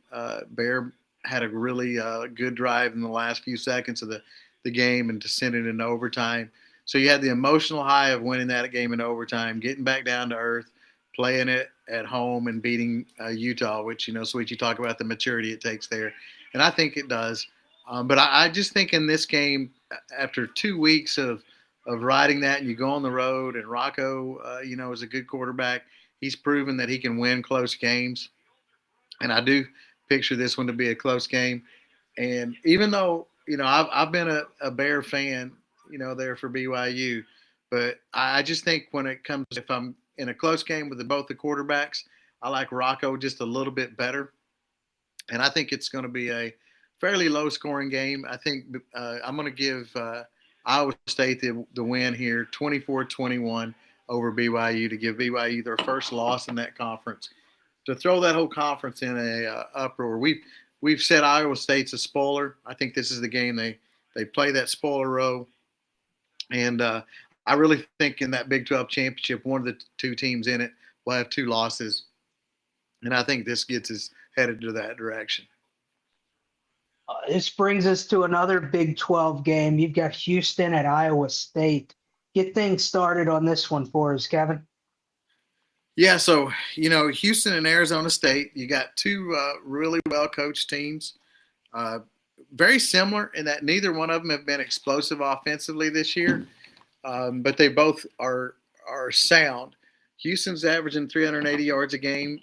Bear had a really good drive in the last few seconds of the game and to send it into overtime. So you had the emotional high of winning that game in overtime, getting back down to earth, playing it at home and beating Utah, which, Sweet, you talk about the maturity it takes there. And I think it does. But I just think in this game, after 2 weeks of riding that, and you go on the road, and Rocco, is a good quarterback, he's proven that he can win close games. And I do picture this one to be a close game. And even though, I've been a Bear fan, there for BYU, but I just think when it comes, if I'm in a close game with both the quarterbacks, I like Rocco just a little bit better. and I think it's going to be a fairly low scoring game. I think I'm going to give Iowa State the win here, 24-21 over BYU, to give BYU their first loss in that conference, to throw that whole conference in a uproar. We've said Iowa State's a spoiler. I think this is the game they play that spoiler role, and I really think in that Big 12 championship, one of the two teams in it will have two losses, and I think this gets us headed to that direction. This brings us to another Big 12 game. You've got Houston at Iowa State. Get things started on this one for us, Kevin. Yeah, so, Houston and Arizona State, you got two really well-coached teams. Very similar in that neither one of them have been explosive offensively this year, but they both are sound. Houston's averaging 380 yards a game.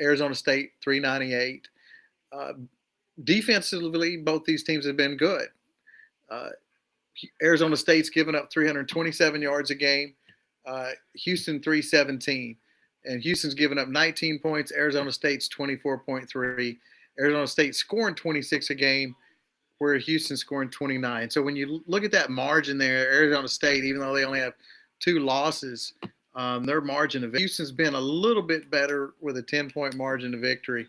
Arizona State, 398. Defensively, both these teams have been good. Arizona State's given up 327 yards a game. Houston, 317. And Houston's given up 19 points. Arizona State's 24.3. Arizona State scoring 26 a game, where Houston's scoring 29. So when you look at that margin there, Arizona State, even though they only have two losses, their margin of Houston's been a little bit better with a 10-point margin of victory.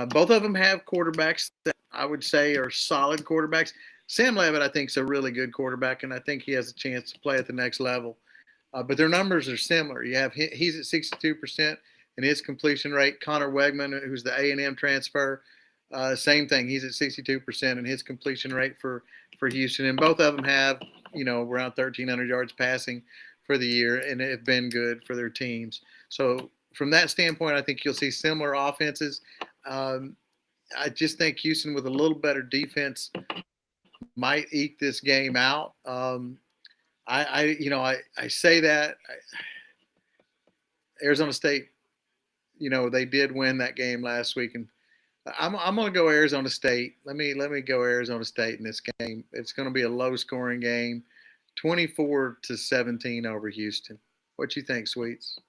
Both of them have quarterbacks that I would say are solid quarterbacks. Sam Levitt, I think, is a really good quarterback, and I think he has a chance to play at the next level. But their numbers are similar. He's at 62% in his completion rate. Connor Wegman, who's the A&M transfer, same thing. He's at 62% in his completion rate for Houston. And both of them have, around 1,300 yards passing for the year and have been good for their teams. So from that standpoint, I think you'll see similar offenses. I just think Houston with a little better defense might eke this game out. I say that Arizona State, they did win that game last week, and I'm going to go Arizona State. Let me go Arizona State in this game. It's going to be a low-scoring game, 24-17 over Houston. What you think, Sweets?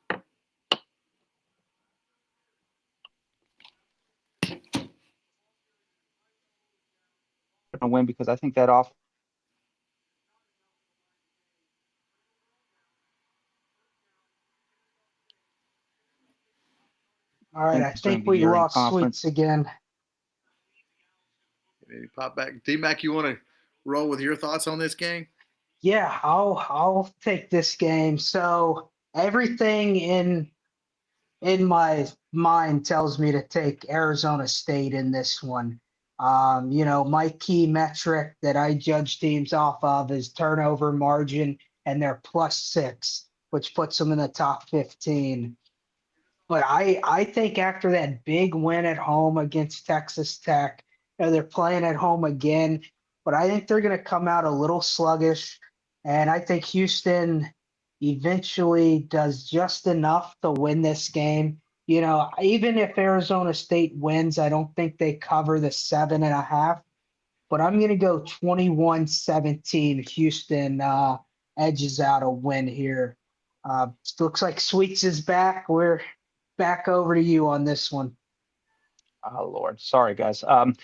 To win because I think that off. All right, I think we lost Sweets again. Maybe pop back. D-Mac, you want to roll with your thoughts on this game? Yeah, I'll take this game. So everything in my mind tells me to take Arizona State in this one. My key metric that I judge teams off of is turnover margin, and they're +6, which puts them in the top 15. But I think after that big win at home against Texas Tech, they're playing at home again, but I think they're going to come out a little sluggish. And I think Houston eventually does just enough to win this game. Even if Arizona State wins, I don't think they cover the 7.5. But I'm going to go 21-17. Houston edges out a win here. Looks like Sweets is back. We're back over to you on this one. Oh, Lord. Sorry, guys. I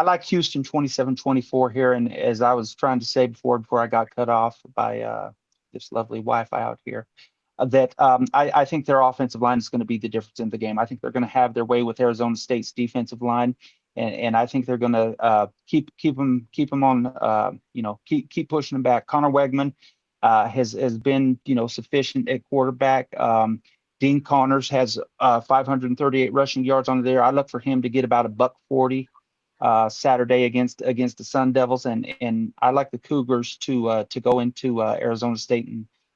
like Houston 27-24 here. And as I was trying to say before I got cut off by this lovely Wi-Fi out here, that I think their offensive line is going to be the difference in the game. I think they're going to have their way with Arizona State's defensive line. And I think they're going to keep them on, keep pushing them back. Connor Wegman has been, sufficient at quarterback. Dean Connors has 538 rushing yards on there. I look for him to get about $140 Saturday against the Sun Devils, and I like the Cougars to go into Arizona State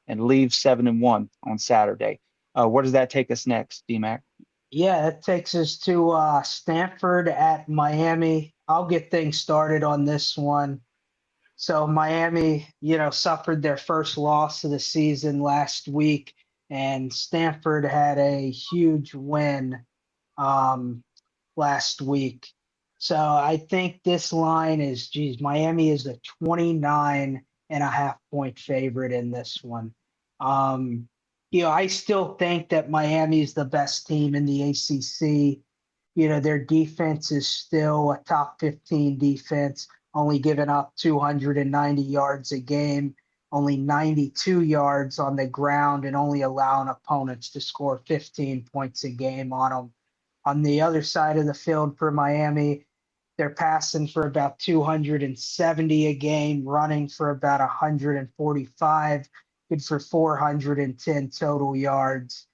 and leave 7-1 on Saturday. Where does that take us next, D-Mac? Yeah, it takes us to Stanford at Miami. I'll get things started on this one. So Miami, suffered their first loss of the season last week, and Stanford had a huge win last week. So I think this line is, Miami is a 29.5-point favorite in this one. I still think that Miami is the best team in the ACC, their defense is still a top 15 defense, only giving up 290 yards a game, only 92 yards on the ground, and only allowing opponents to score 15 points a game on them. On the other side of the field for Miami, they're passing for about 270 a game, running for about 145, good for 410 total yards.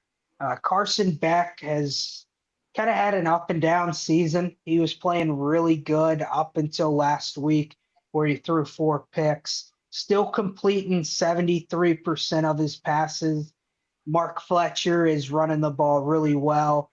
Carson Beck has kind of had an up and down season. He was playing really good up until last week, where he threw 4 picks, still completing 73% of his passes. Mark Fletcher is running the ball really well,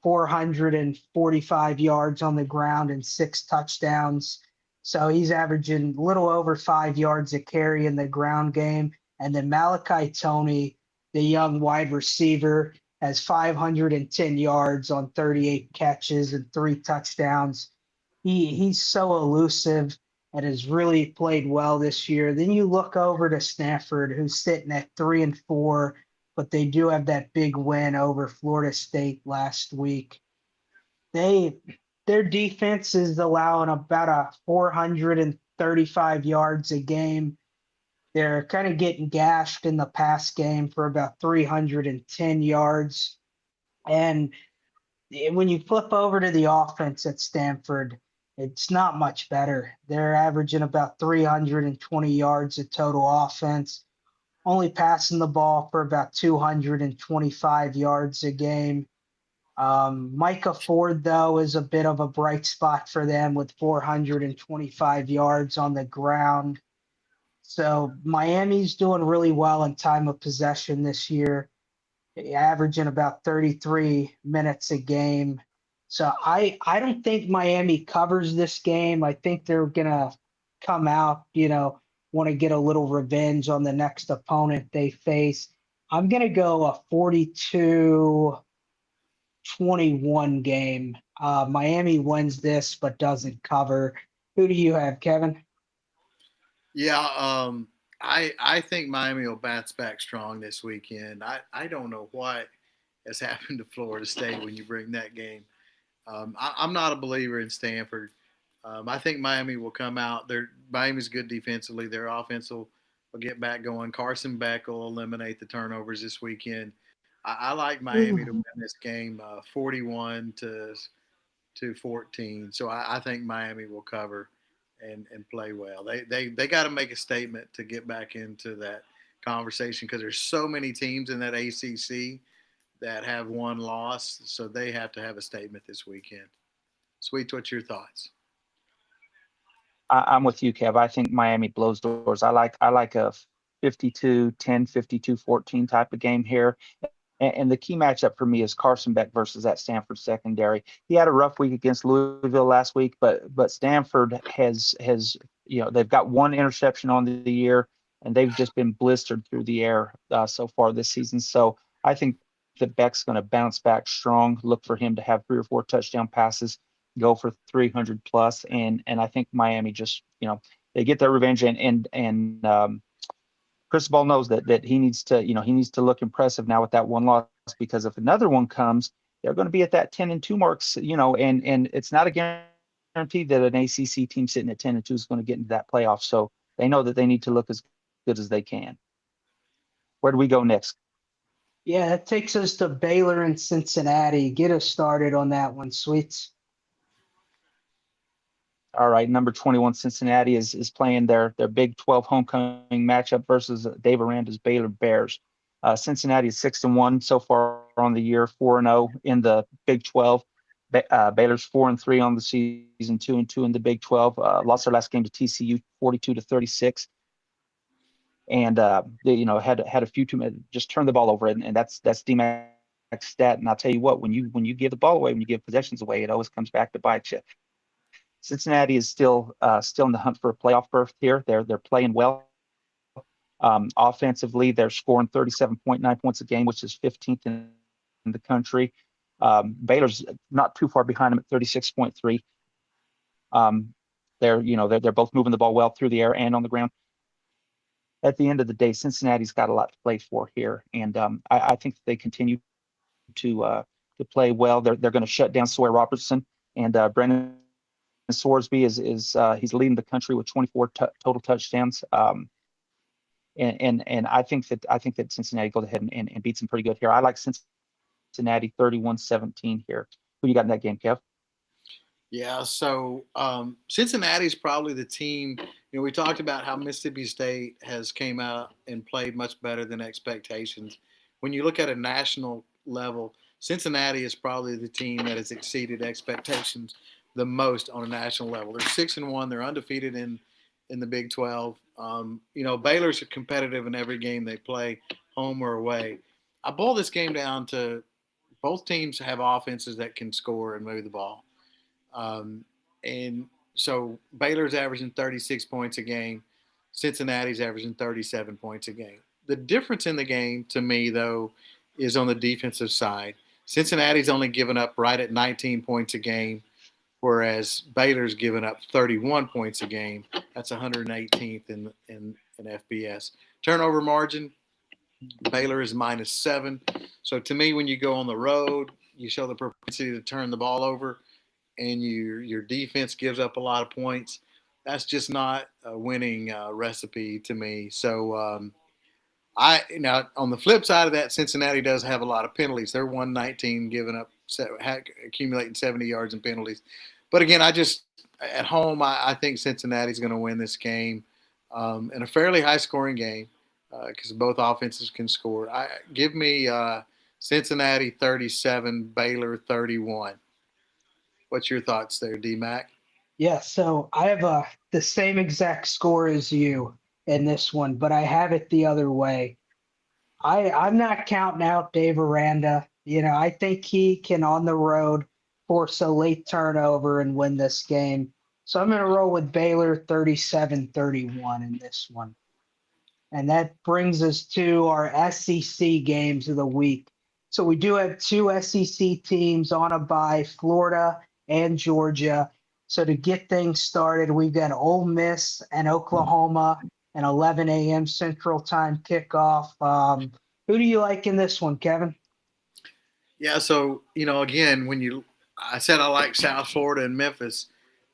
445 yards on the ground and 6 touchdowns. So he's averaging a little over 5 yards a carry in the ground game. And then Malachi Tony, the young wide receiver, has 510 yards on 38 catches and 3 touchdowns. He's so elusive and has really played well this year. Then you look over to Stanford, who's sitting at 3-4, but they do have that big win over Florida State last week. Their defense is allowing about a 435 yards a game. They're kind of getting gashed in the pass game for about 310 yards. And when you flip over to the offense at Stanford, it's not much better. They're averaging about 320 yards of total offense, only passing the ball for about 225 yards a game. Micah Ford, though, is a bit of a bright spot for them with 425 yards on the ground. So Miami's doing really well in time of possession this year, averaging about 33 minutes a game. So I don't think Miami covers this game. I think they're going to come out, want to get a little revenge on the next opponent they face. I'm going to go a 42-21 game. Miami wins this but doesn't cover. Who do you have, Kevin? Yeah, I think Miami will bounce back strong this weekend. I don't know what has happened to Florida State when you bring that game. I'm not a believer in Stanford. I think Miami will come out. Miami's good defensively. Their offense will get back going. Carson Beck will eliminate the turnovers this weekend. I like Miami to win this game 41 to 14. So I think Miami will cover and play well. They got to make a statement to get back into that conversation because there's so many teams in that ACC that have one loss, so they have to have a statement this weekend. Sweet, what's your thoughts? I'm with you, Kev. I think Miami blows doors. I like a 52-10, 52-14 type of game here. And the key matchup for me is Carson Beck versus that Stanford secondary. He had a rough week against Louisville last week, but Stanford has they've got one interception on the year, and they've just been blistered through the air so far this season. So I think that Beck's going to bounce back strong. Look for him to have 3 or 4 touchdown passes, go for 300 plus, and I think Miami just they get their revenge and Cristobal knows that he needs to look impressive now with that one loss, because if another one comes, they're going to be at that 10-2 marks, and it's not a guarantee that an ACC team sitting at 10-2 is going to get into that playoff. So they know that they need to look as good as they can. Where do we go next? Yeah, that takes us to Baylor and Cincinnati. Get us started on that one, Sweets. All right, number 21 Cincinnati is playing their Big 12 homecoming matchup versus Dave Aranda's Baylor Bears. Cincinnati is 6-1 so far on the year, 4-0 in the Big 12. Baylor's 4-3 on the season, 2-2 in the Big 12. Lost their last game to TCU, 42-36, and they had a few just turned the ball over, and that's DMAC's stat. And I'll tell you what, when you give the ball away, when you give possessions away, it always comes back to bite you. Cincinnati is still in the hunt for a playoff berth here. They're playing well. Offensively, they're scoring 37.9 points a game, which is 15th in the country. Baylor's not too far behind them at 36.3. They're both moving the ball well through the air and on the ground. At the end of the day, Cincinnati's got a lot to play for here, and I think they continue to to play well. They're going to shut down Sawyer Robertson, and Brendan Sorsby is he's leading the country with 24 total touchdowns. And I think that Cincinnati goes ahead and beats them pretty good here. I like Cincinnati 31-17 here. Who you got in that game, Kev? Yeah, so Cincinnati's probably the team. You know, we talked about how Mississippi State has came out and played much better than expectations. When you look at a national level, Cincinnati is probably the team that has exceeded expectations the most on a national level. They're 6-1. They're undefeated in the Big 12. You know, Baylor's competitive in every game they play, home or away. I boil this game down to both teams have offenses that can score and move the ball. And so Baylor's averaging 36 points a game. Cincinnati's averaging 37 points a game. The difference in the game to me, though, is on the defensive side. Cincinnati's only given up right at 19 points a game, whereas Baylor's given up 31 points a game. That's 118th in FBS. Turnover margin, Baylor is -7. So to me, when you go on the road, you show the propensity to turn the ball over, and your defense gives up a lot of points. That's just not a winning recipe to me. So now on the flip side of that, Cincinnati does have a lot of penalties. They're 119, giving up, accumulating 70 yards in penalties. But again, at home, I think Cincinnati's going to win this game in a fairly high-scoring game because both offenses can score. Give me Cincinnati 37, Baylor 31. What's your thoughts there, D-Mac? Yeah, so I have the same exact score as you in this one, but I have it the other way. I'm not counting out Dave Aranda. You know, I think he can on the road force a late turnover and win this game. So I'm going to roll with Baylor 37-31 in this one. And that brings us to our SEC games of the week. So we do have two SEC teams on a bye, Florida and Georgia. So to get things started, we've got Ole Miss and Oklahoma, an 11 a.m. Central Time kickoff. Who do you like in this one, Kevin? Yeah, so, you know, again, I said I like South Florida and Memphis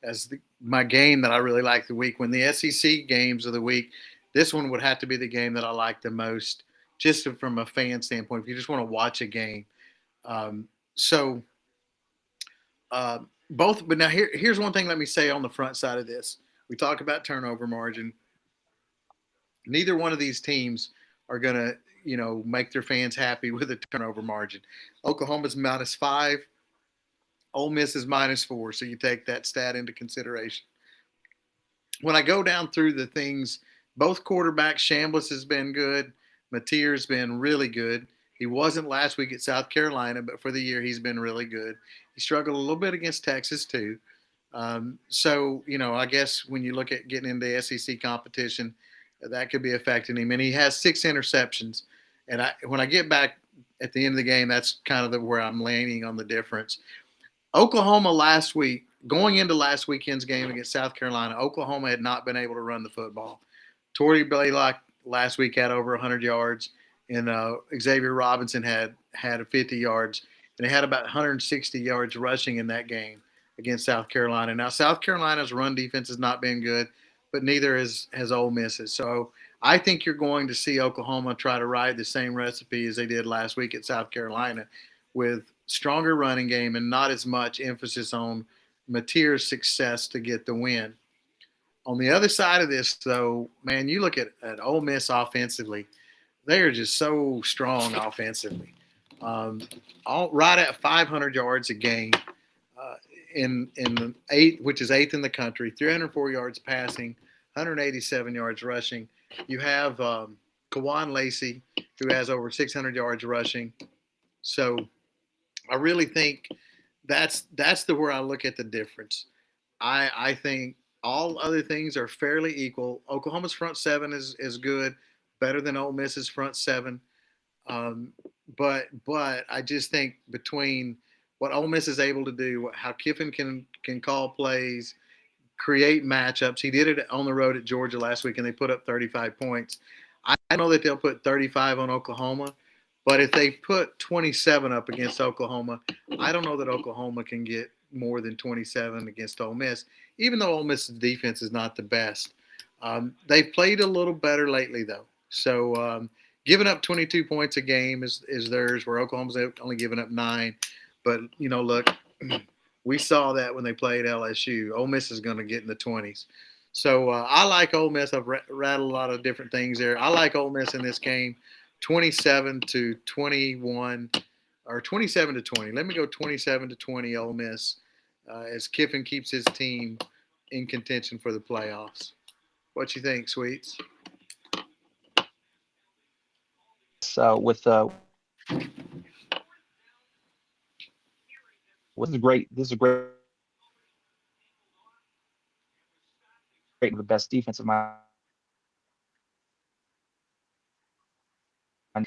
as my game that I really like the week. When the SEC games of the week, this one would have to be the game that I like the most, just from a fan standpoint, if you just want to watch a game. Both, but now here's one thing let me say on the front side of this. We talk about turnover margin. Neither one of these teams are going to, you know, make their fans happy with a turnover margin. Oklahoma's -5. Ole Miss is -4. So you take that stat into consideration. When I go down through the things, both quarterbacks, Chambliss has been good. Mateer's been really good. He wasn't last week at South Carolina, but for the year he's been really good. He struggled a little bit against Texas too. So, you know, I guess when you look at getting into SEC competition, that could be affecting him. And he has 6 interceptions. And when I get back at the end of the game, that's kind of where I'm leaning on the difference. Oklahoma last week, going into last weekend's game against South Carolina, Oklahoma had not been able to run the football. Torrey Blaylock last week had over 100 yards, and Xavier Robinson had 50 yards. And they had about 160 yards rushing in that game against South Carolina. Now, South Carolina's run defense has not been good, but neither has Ole Miss's. So I think you're going to see Oklahoma try to ride the same recipe as they did last week at South Carolina with stronger running game and not as much emphasis on Mateer's success to get the win. On the other side of this, though, man, you look at Ole Miss offensively, they are just so strong offensively. Right at 500 yards a game in the 8th, which is 8th in the country, 304 yards passing, 187 yards rushing. You have Kawan Lacey, who has over 600 yards rushing. So I really think that's where I look at the difference. I think all other things are fairly equal. Oklahoma's front 7 is good, better than Ole Miss's front 7. But I just think between what Ole Miss is able to do, how Kiffin can call plays, create matchups. He did it on the road at Georgia last week, and they put up 35 points. I know that they'll put 35 on Oklahoma, But if they put 27 up against Oklahoma, I don't know that Oklahoma can get more than 27 against Ole Miss, even though Ole Miss's defense is not the best. They've played a little better lately, though. So giving up 22 points a game is theirs, where Oklahoma's only giving up 9. But, look, we saw that when they played LSU. Ole Miss is going to get in the 20s. So I like Ole Miss. I've rattled a lot of different things there. I like Ole Miss in this game, 27-21 or 27-20. Let me go 27-20 Ole Miss as Kiffin keeps his team in contention for the playoffs. What you think, Sweets? So with this is a great the best defense of my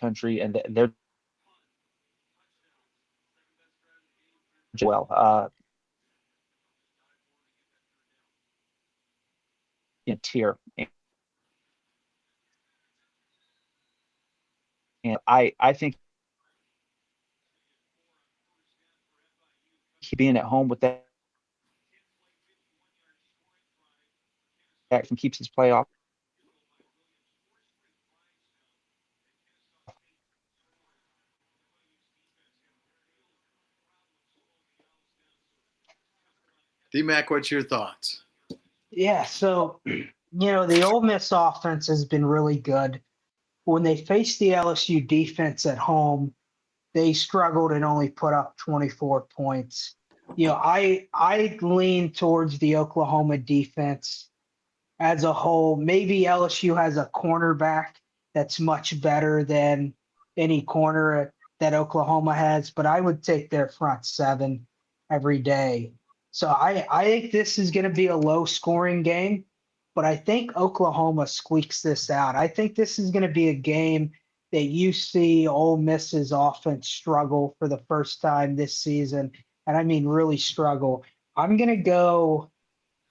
country, and they're well in tier. And I think being at home with that keeps his playoff. D-Mac, what's your thoughts? Yeah, so the Ole Miss offense has been really good. When they faced the LSU defense at home, they struggled and only put up 24 points. I lean towards the Oklahoma defense as a whole. Maybe LSU has a cornerback that's much better than any corner that Oklahoma has, but I would take their front seven every day. So I think this is going to be a low scoring game, but I think Oklahoma squeaks this out. I think this is going to be a game that you see Ole Miss's offense struggle for the first time this season. And I mean, really struggle. I'm going to go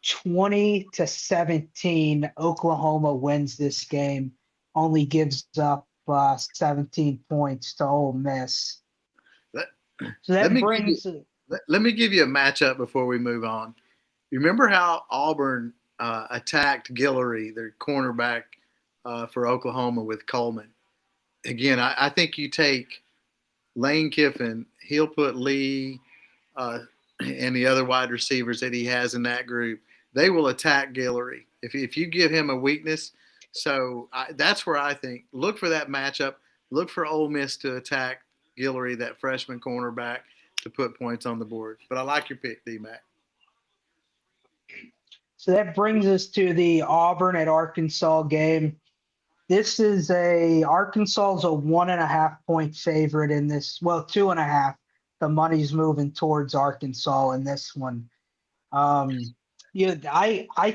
20-17. Oklahoma wins this game, only gives up 17 points to Ole Miss. So that brings. Let me give you a matchup before we move on. You remember how Auburn attacked Guillory, their cornerback for Oklahoma, with Coleman? Again, I think you take Lane Kiffin, he'll put Lee and the other wide receivers that he has in that group. They will attack Guillory if you give him a weakness. So that's where I think look for that matchup. Look for Ole Miss to attack Guillory, that freshman cornerback, to put points on the board. But I like your pick, D-Mac. So that brings us to the Auburn at Arkansas game. This is Arkansas is a 1.5 point favorite in this. Well, 2.5. The money's moving towards Arkansas in this one. I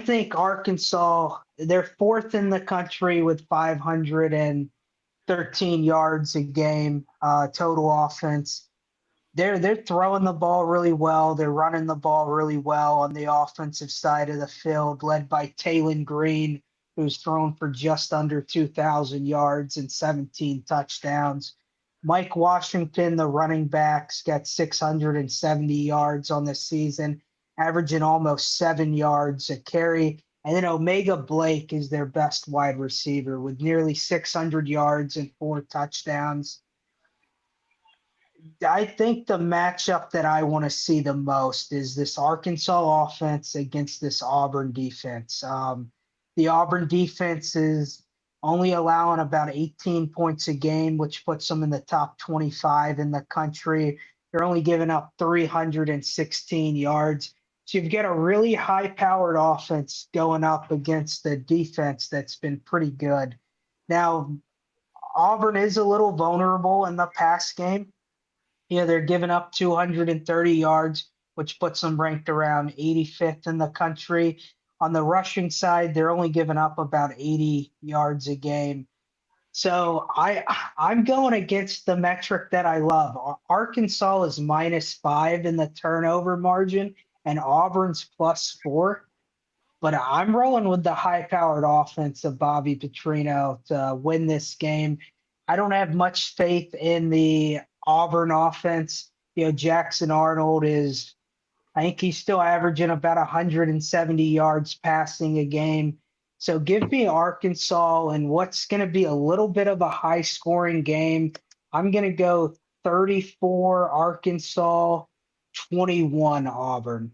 think Arkansas, they're fourth in the country with 513 yards a game total offense. They're throwing the ball really well. They're running the ball really well on the offensive side of the field, led by Taylon Green, who's thrown for just under 2,000 yards and 17 touchdowns. Mike Washington, the running backs, got 670 yards on the season, averaging almost 7 yards a carry. And then Omega Blake is their best wide receiver with nearly 600 yards and 4 touchdowns. I think the matchup that I want to see the most is this Arkansas offense against this Auburn defense. The Auburn defense is only allowing about 18 points a game, which puts them in the top 25 in the country. They're only giving up 316 yards. So you've got a really high-powered offense going up against the defense that's been pretty good. Now, Auburn is a little vulnerable in the pass game. They're giving up 230 yards, which puts them ranked around 85th in the country. On the rushing side, they're only giving up about 80 yards a game. So I'm going against the metric that I love. Arkansas is -5 in the turnover margin, and Auburn's +4. But I'm rolling with the high-powered offense of Bobby Petrino to win this game. I don't have much faith in the Auburn offense. Jackson Arnold is, I think he's still averaging about 170 yards passing a game. So give me Arkansas and what's going to be a little bit of a high scoring game. I'm going to go 34 Arkansas, 21 Auburn.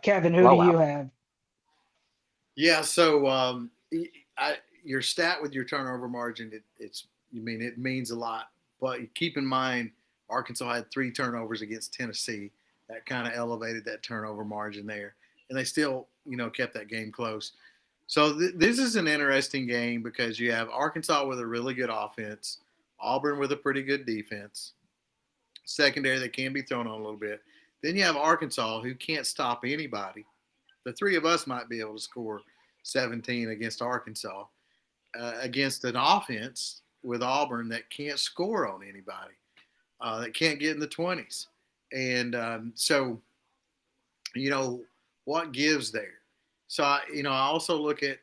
Kevin, who do Blowout. you have? Yeah, so your stat with your turnover margin, it means a lot. But keep in mind, Arkansas had 3 turnovers against Tennessee. That kind of elevated that turnover margin there, and they still, kept that game close. So this is an interesting game because you have Arkansas with a really good offense, Auburn with a pretty good defense, secondary that can be thrown on a little bit. Then you have Arkansas who can't stop anybody. The 3 of us might be able to score 17 against Arkansas, against an offense with Auburn that can't score on anybody, that can't get in the 20s. And so, what gives there? So, I also look at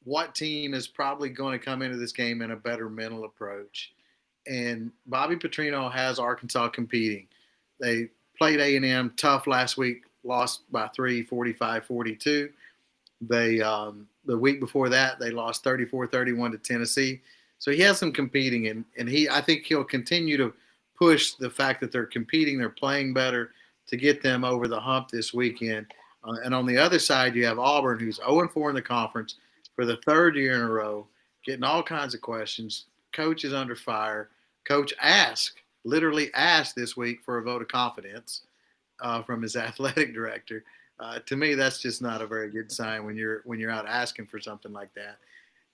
what team is probably going to come into this game in a better mental approach. And Bobby Petrino has Arkansas competing. They played A&M tough last week, lost by 3, 45-42. They the week before that, they lost 34-31 to Tennessee. So he has them competing, and I think he'll continue to push the fact that they're competing, they're playing better to get them over the hump this weekend. And on the other side, you have Auburn, who's 0-4 in the conference for the 3rd year in a row, getting all kinds of questions. Coach is under fire. Coach literally asked this week for a vote of confidence from his athletic director. To me, that's just not a very good sign when you're out asking for something like that.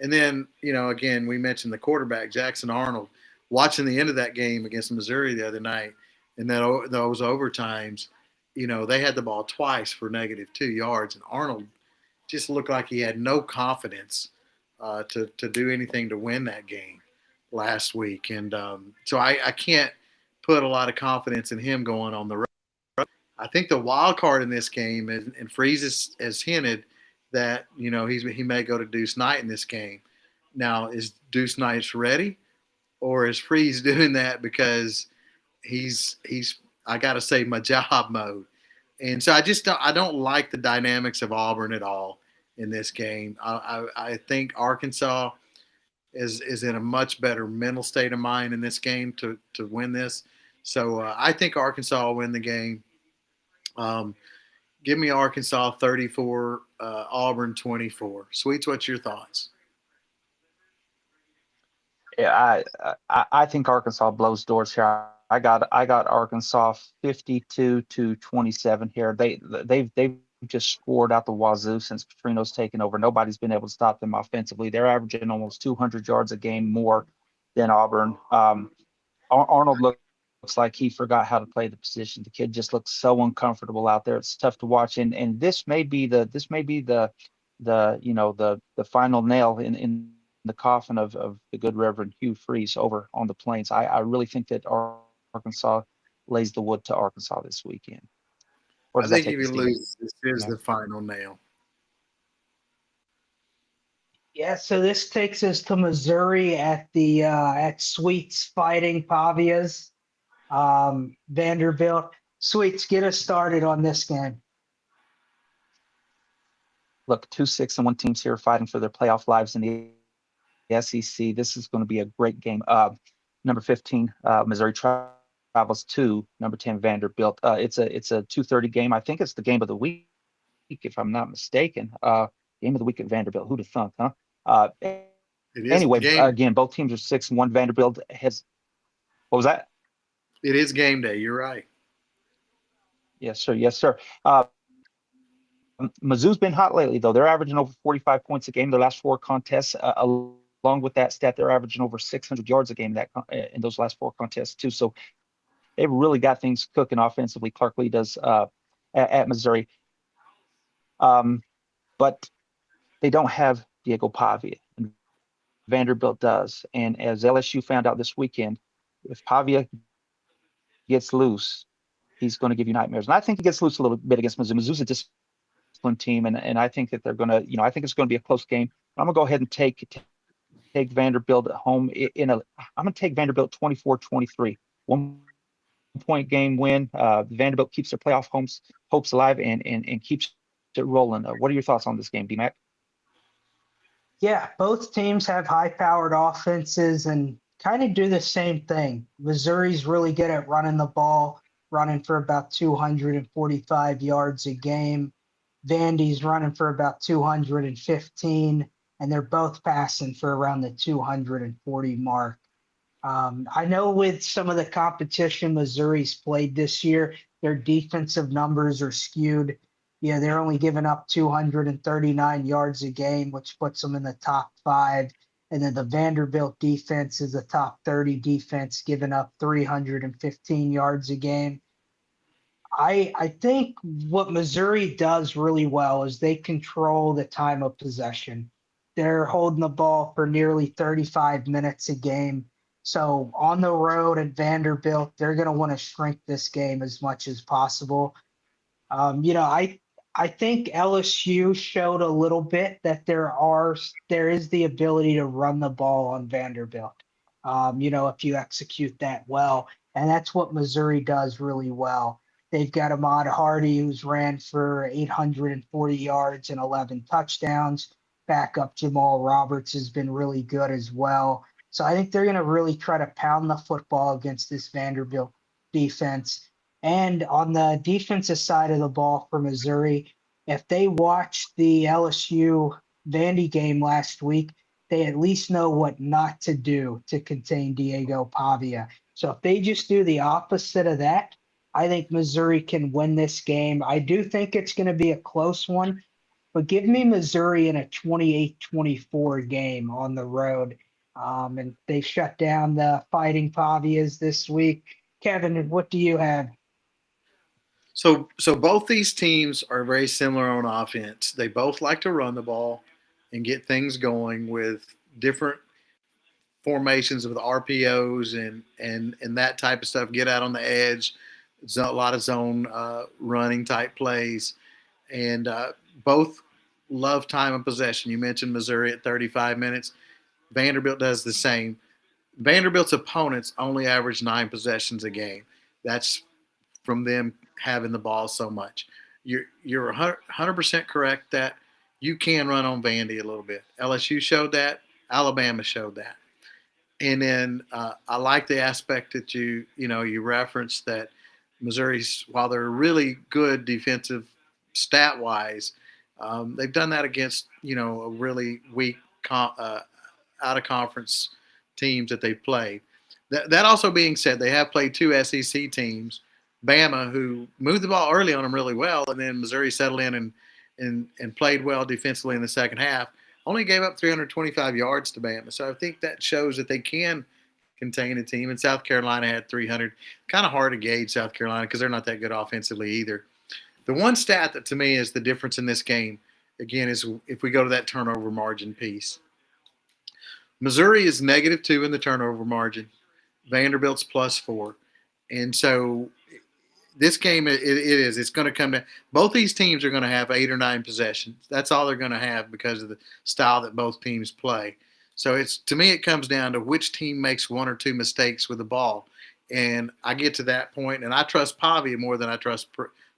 And then, again, we mentioned the quarterback, Jackson Arnold, watching the end of that game against Missouri the other night, and those overtimes, they had the ball twice for -2 yards, and Arnold just looked like he had no confidence to do anything to win that game last week. And so I can't put a lot of confidence in him going on the road. I think the wild card in this game, and Freeze has hinted that, he may go to Deuce Knight in this game. Now, is Deuce Knight ready, or is Freeze doing that because he's I got to say my job mode? And so I don't like the dynamics of Auburn at all in this game. I think Arkansas is in a much better mental state of mind in this game to win this. So I think Arkansas will win the game. Give me Arkansas 34, Auburn 24. Sweets, what's your thoughts? Yeah, I think Arkansas blows doors here. I got Arkansas 52-27 here. They've just scored out the wazoo since Petrino's taken over. Nobody's been able to stop them offensively. They're averaging almost 200 yards a game more than Auburn. Arnold looks like he forgot how to play the position. The kid just looks so uncomfortable out there. It's tough to watch. And this may be the final nail in the coffin of the good Reverend Hugh Freeze over on the Plains. I really think that Arkansas lays the wood to Arkansas this weekend. I think if you lose, this is the final nail. Yeah, so this takes us to Missouri at Sweets fighting Pavia's Vanderbilt. Sweets, get us started on this game. Look, 2-6-1 teams here fighting for their playoff lives in the SEC. This is going to be a great game. Number 15, Missouri travels to number 10 Vanderbilt. It's a 2:30 game. I think it's the game of the week, if I'm not mistaken. Game of the week at Vanderbilt. Who'd have thunk, huh? Anyway, again, both teams are 6-1. Vanderbilt has. What was that? It is game day. You're right. Yes, sir. Yes, sir. Mizzou's been hot lately, though. They're averaging over 45 points a game. Their last 4 contests, along with that stat, they're averaging over 600 yards a game in those last 4 contests too. So they've really got things cooking offensively. Clark Lee does at Missouri, but they don't have Diego Pavia. And Vanderbilt does, and as LSU found out this weekend, if Pavia gets loose, he's going to give you nightmares. And I think he gets loose a little bit against Mizzou. Mizzou's a disciplined team, and I think that they're going to, I think it's going to be a close game. I'm going to go ahead and take take Vanderbilt at home I'm going to take Vanderbilt 24-23. 1-point game win. Vanderbilt keeps their playoff hopes alive and keeps it rolling. What are your thoughts on this game, D-Mac? Yeah, both teams have high-powered offenses and kind of do the same thing. Missouri's really good at running the ball, running for about 245 yards a game. Vandy's running for about 215, and they're both passing for around the 240 mark. I know with some of the competition Missouri's played this year, their defensive numbers are skewed. Yeah, they're only giving up 239 yards a game, which puts them in the top 5. And then the Vanderbilt defense is a top 30 defense, giving up 315 yards a game. I think what Missouri does really well is they control the time of possession. They're holding the ball for nearly 35 minutes a game. So on the road at Vanderbilt, they're going to want to shrink this game as much as possible. I think LSU showed a little bit that there is the ability to run the ball on Vanderbilt. If you execute that well, and that's what Missouri does really well. They've got Ahmad Hardy, who's ran for 840 yards and 11 touchdowns. Backup Jamal Roberts has been really good as well. So I think they're going to really try to pound the football against this Vanderbilt defense. And on the defensive side of the ball for Missouri, if they watched the LSU Vandy game last week, they at least know what not to do to contain Diego Pavia. So if they just do the opposite of that, I think Missouri can win this game. I do think it's going to be a close one, but give me Missouri in a 28-24 game on the road. And they shut down the Fighting Pavias this week. Kevin, what do you have? So both these teams are very similar on offense. They both like to run the ball and get things going with different formations with RPOs and that type of stuff. Get out on the edge. It's a lot of zone running type plays, and both love time of possession. You mentioned Missouri at 35 minutes. Vanderbilt does the same. Vanderbilt's opponents only average 9 possessions a game. That's from them having the ball so much. You're 100% correct that you can run on Vandy a little bit. LSU showed that. Alabama showed that. And then I like the aspect that you referenced that Missouri's, while they're really good defensive stat-wise, they've done that against, a really weak out-of-conference teams that they've played. That also being said, they have played 2 SEC teams, Bama, who moved the ball early on them really well, and then Missouri settled in and played well defensively in the second half. Only gave up 325 yards to Bama. So I think that shows that they can contain a team. And South Carolina had 300. Kind of hard to gauge South Carolina because they're not that good offensively either. The one stat that to me is the difference in this game, again, is if we go to that turnover margin piece. Missouri is -2 in the turnover margin. Vanderbilt's +4. And so this game, it's going to come down. Both these teams are going to have 8 or 9 possessions. That's all they're going to have because of the style that both teams play. So to me, it comes down to which team makes 1 or 2 mistakes with the ball. And I get to that point, and I trust Pavia more than I trust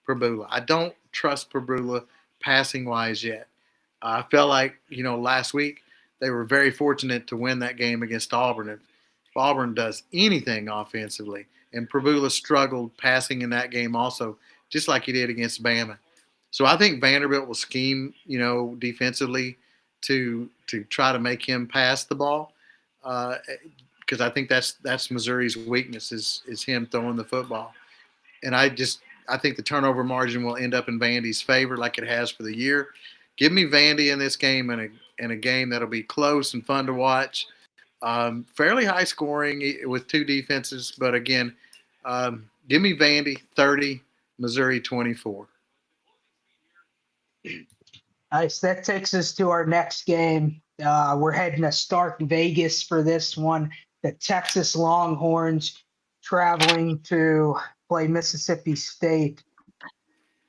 Pribula. I don't trust Pribula passing-wise yet. I felt like, last week they were very fortunate to win that game against Auburn. If Auburn does anything offensively, and Pribula struggled passing in that game also, just like he did against Bama. So I think Vanderbilt will scheme, defensively to try to make him pass the ball, because I think that's Missouri's weakness is him throwing the football. And I think the turnover margin will end up in Vandy's favor like it has for the year. Give me Vandy in this game and a game that'll be close and fun to watch. Fairly high scoring with 2 defenses, but again, give me Vandy 30, Missouri 24. Nice. That takes us to our next game. We're heading to Stark Vegas for this one. The Texas Longhorns traveling to play Mississippi State.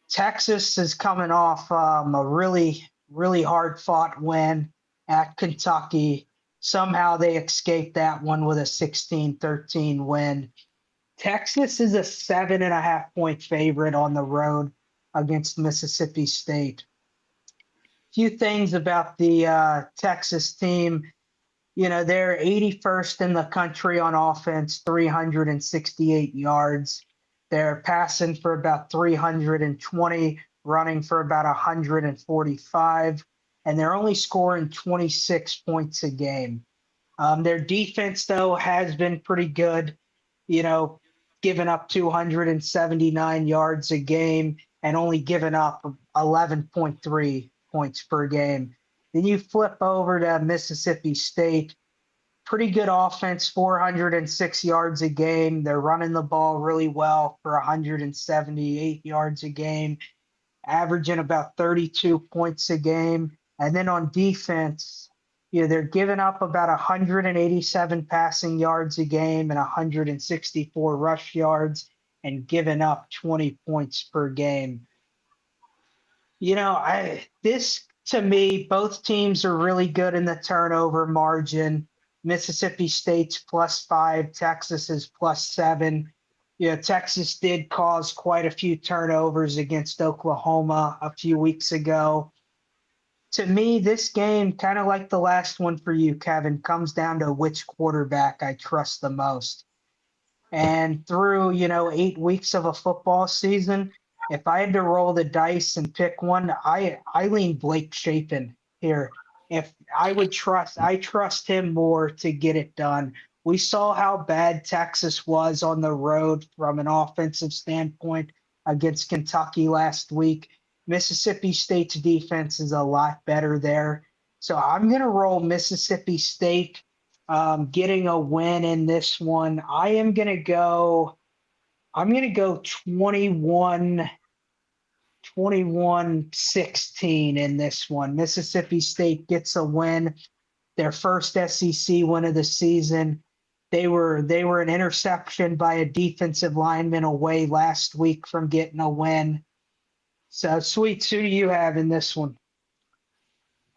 Texas is coming off a really, really hard-fought win at Kentucky. Somehow they escaped that one with a 16-13 win. Texas is a 7.5 point favorite on the road against Mississippi State. Few things about the Texas team. They're 81st in the country on offense, 368 yards. They're passing for about 320, running for about 145, and they're only scoring 26 points a game. Their defense, though, has been pretty good, giving up 279 yards a game and only giving up 11.3 points per game. Then you flip over to Mississippi State, pretty good offense, 406 yards a game. They're running the ball really well for 178 yards a game, averaging about 32 points a game. And then on defense, they're giving up about 187 passing yards a game and 164 rush yards and giving up 20 points per game. This to me, both teams are really good in the turnover margin. Mississippi State's +5, Texas is +7. Texas did cause quite a few turnovers against Oklahoma a few weeks ago. To me, this game, kind of like the last one for you, Kevin, comes down to which quarterback I trust the most. And through, 8 weeks of a football season, if I had to roll the dice and pick one, I lean Blake Shapen here. If I trust him more to get it done. We saw how bad Texas was on the road from an offensive standpoint against Kentucky last week. Mississippi State's defense is a lot better there. So I'm going to roll Mississippi State getting a win in this one. I'm going to go 21-16 in this one. Mississippi State gets a win, their first SEC win of the season. They were an interception by a defensive lineman away last week from getting a win. So, Sweets, who do you have in this one?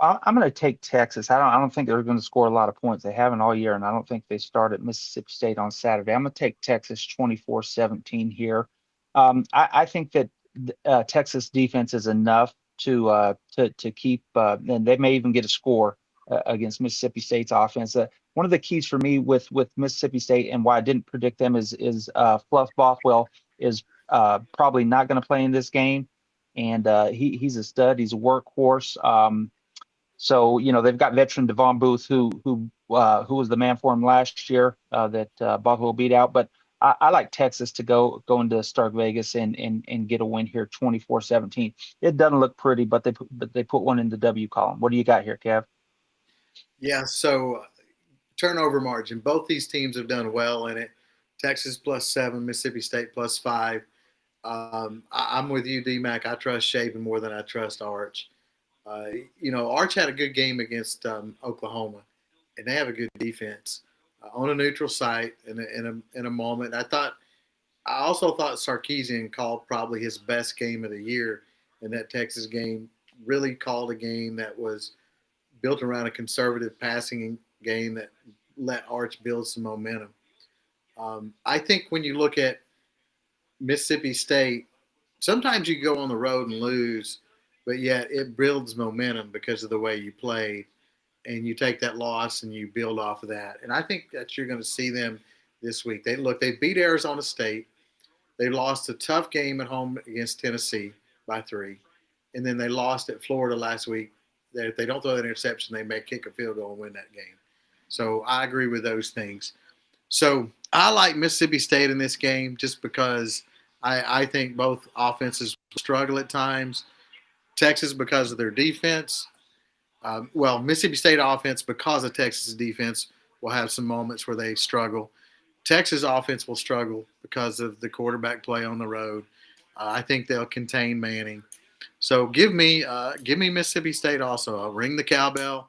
I'm going to take Texas. I don't think they're going to score a lot of points. They haven't all year, and I don't think they start at Mississippi State on Saturday. I'm going to take Texas 24-17 here. I think that Texas defense is enough to keep, and they may even get a score against Mississippi State's offense. One of the keys for me with Mississippi State and why I didn't predict them is Fluff Bothwell is probably not going to play in this game, and he's a stud. He's a workhorse. So they've got veteran Devon Booth who was the man for him last year that Bothwell beat out. But I like Texas to go into Stark Vegas and get a win here, 24-17. It doesn't look pretty, but they put one in the W column. What do you got here, Kev? Yeah, so turnover margin. Both these teams have done well in it. Texas +7, Mississippi State +5. I'm with you, D-Mac. I trust Shapen more than I trust Arch. Arch had a good game against Oklahoma, and they have a good defense on a neutral site in a moment. I also thought Sarkisian called probably his best game of the year in that Texas game. Really called a game that was built around a conservative passing game that let Arch build some momentum. I think when you look at Mississippi State, sometimes you go on the road and lose, but yet it builds momentum because of the way you played, and you take that loss and you build off of that. And I think that you're going to see them this week. They beat Arizona State. They lost a tough game at home against Tennessee by 3, and then they lost at Florida last week. If they don't throw that interception, they may kick a field goal and win that game. So I agree with those things. So I like Mississippi State in this game just because I think both offenses struggle at times. Texas because of their defense. Mississippi State offense because of Texas defense will have some moments where they struggle. Texas offense will struggle because of the quarterback play on the road. I think they'll contain Manning. So give me Mississippi State also. I'll ring the cowbell.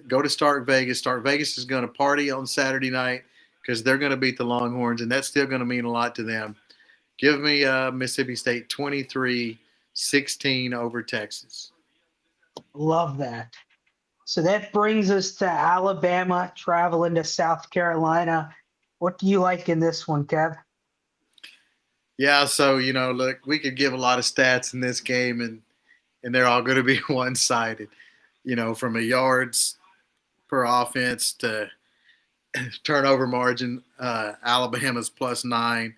Go to Stark Vegas. Stark Vegas is going to party on Saturday night because they're going to beat the Longhorns, and that's still going to mean a lot to them. Give me Mississippi State 23-16 over Texas. Love that. So that brings us to Alabama traveling to South Carolina. What do you like in this one, Kev? Yeah, so look, we could give a lot of stats in this game, and they're all going to be one-sided. From a yards per offense to turnover margin, Alabama's +9.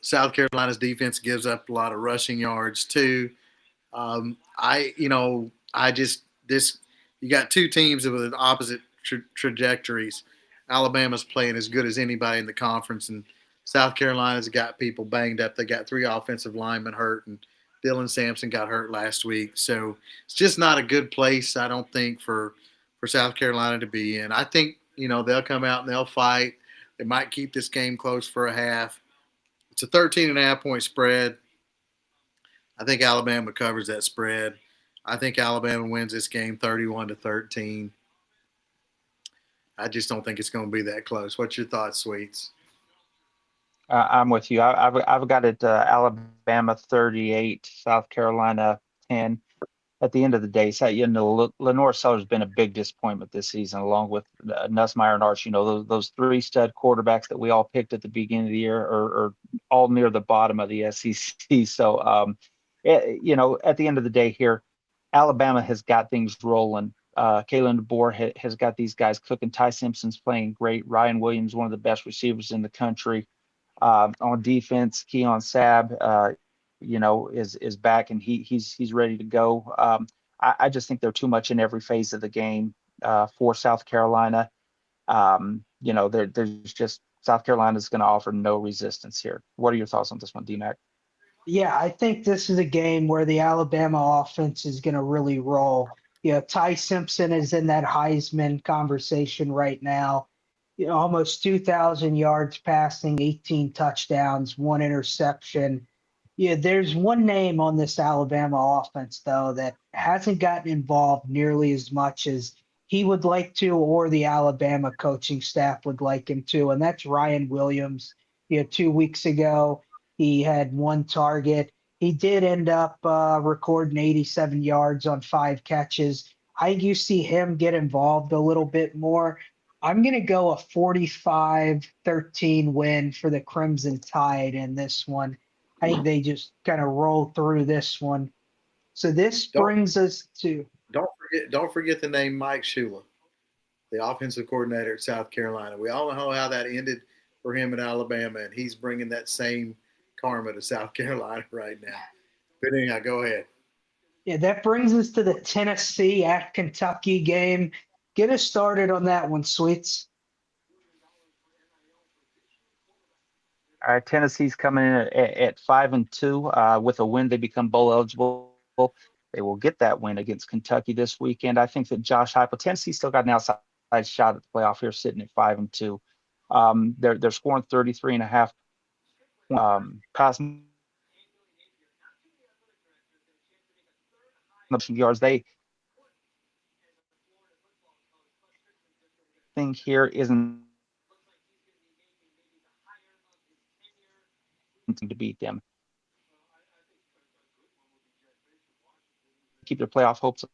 South Carolina's defense gives up a lot of rushing yards too. I just this you got two teams with opposite trajectories. Alabama's playing as good as anybody in the conference, and South Carolina's got people banged up. They got 3 offensive linemen hurt, and Dylan Sampson got hurt last week. So it's just not a good place, I don't think, for South Carolina to be in. I think they'll come out and they'll fight. They might keep this game close for a half. It's a 13.5-point spread. I think Alabama covers that spread. I think Alabama wins this game 31-13. I just don't think it's going to be that close. What's your thoughts, Sweets? I'm with you. I've got it Alabama 38, South Carolina 10. At the end of the day, so, Lenore Seller's been a big disappointment this season, along with Nussmeier and Arch. Those 3 stud quarterbacks that we all picked at the beginning of the year are all near the bottom of the SEC. So, at the end of the day here, Alabama has got things rolling. Kalen DeBoer has got these guys cooking. Ty Simpson's playing great. Ryan Williams, one of the best receivers in the country. On defense, Keon Sabb, is back and he's ready to go. I just think they're too much in every phase of the game for South Carolina. There's just South Carolina's going to offer no resistance here. What are your thoughts on this one, DMAC? Yeah, I think this is a game where the Alabama offense is going to really roll. Ty Simpson is in that Heisman conversation right now. Almost 2,000 yards passing, 18 touchdowns, 1 interception. Yeah, there's one name on this Alabama offense, though, that hasn't gotten involved nearly as much as he would like to, or the Alabama coaching staff would like him to, and that's Ryan Williams. 2 weeks ago, he had 1 target. He did end up recording 87 yards on 5 catches. I think you see him get involved a little bit more. I'm going to go a 45-13 win for the Crimson Tide in this one. I think they just kind of roll through this one. So this Don't brings us to don't forget the name Mike Shula, the offensive coordinator at South Carolina. We all know how that ended for him in Alabama, and he's bringing that same karma to South Carolina right now. But anyhow, go ahead. that brings us to the Tennessee at Kentucky game. Get us started on that one, Sweets. All right, Tennessee's coming in at 5-2. With a win, they become bowl eligible. They will get that win against Kentucky this weekend. I think that Josh Heupel, Tennessee still got an outside shot at the playoff here, sitting at 5-2. They're scoring 33.5 passing yards. They think here isn't to beat them. Keep their playoff hopes.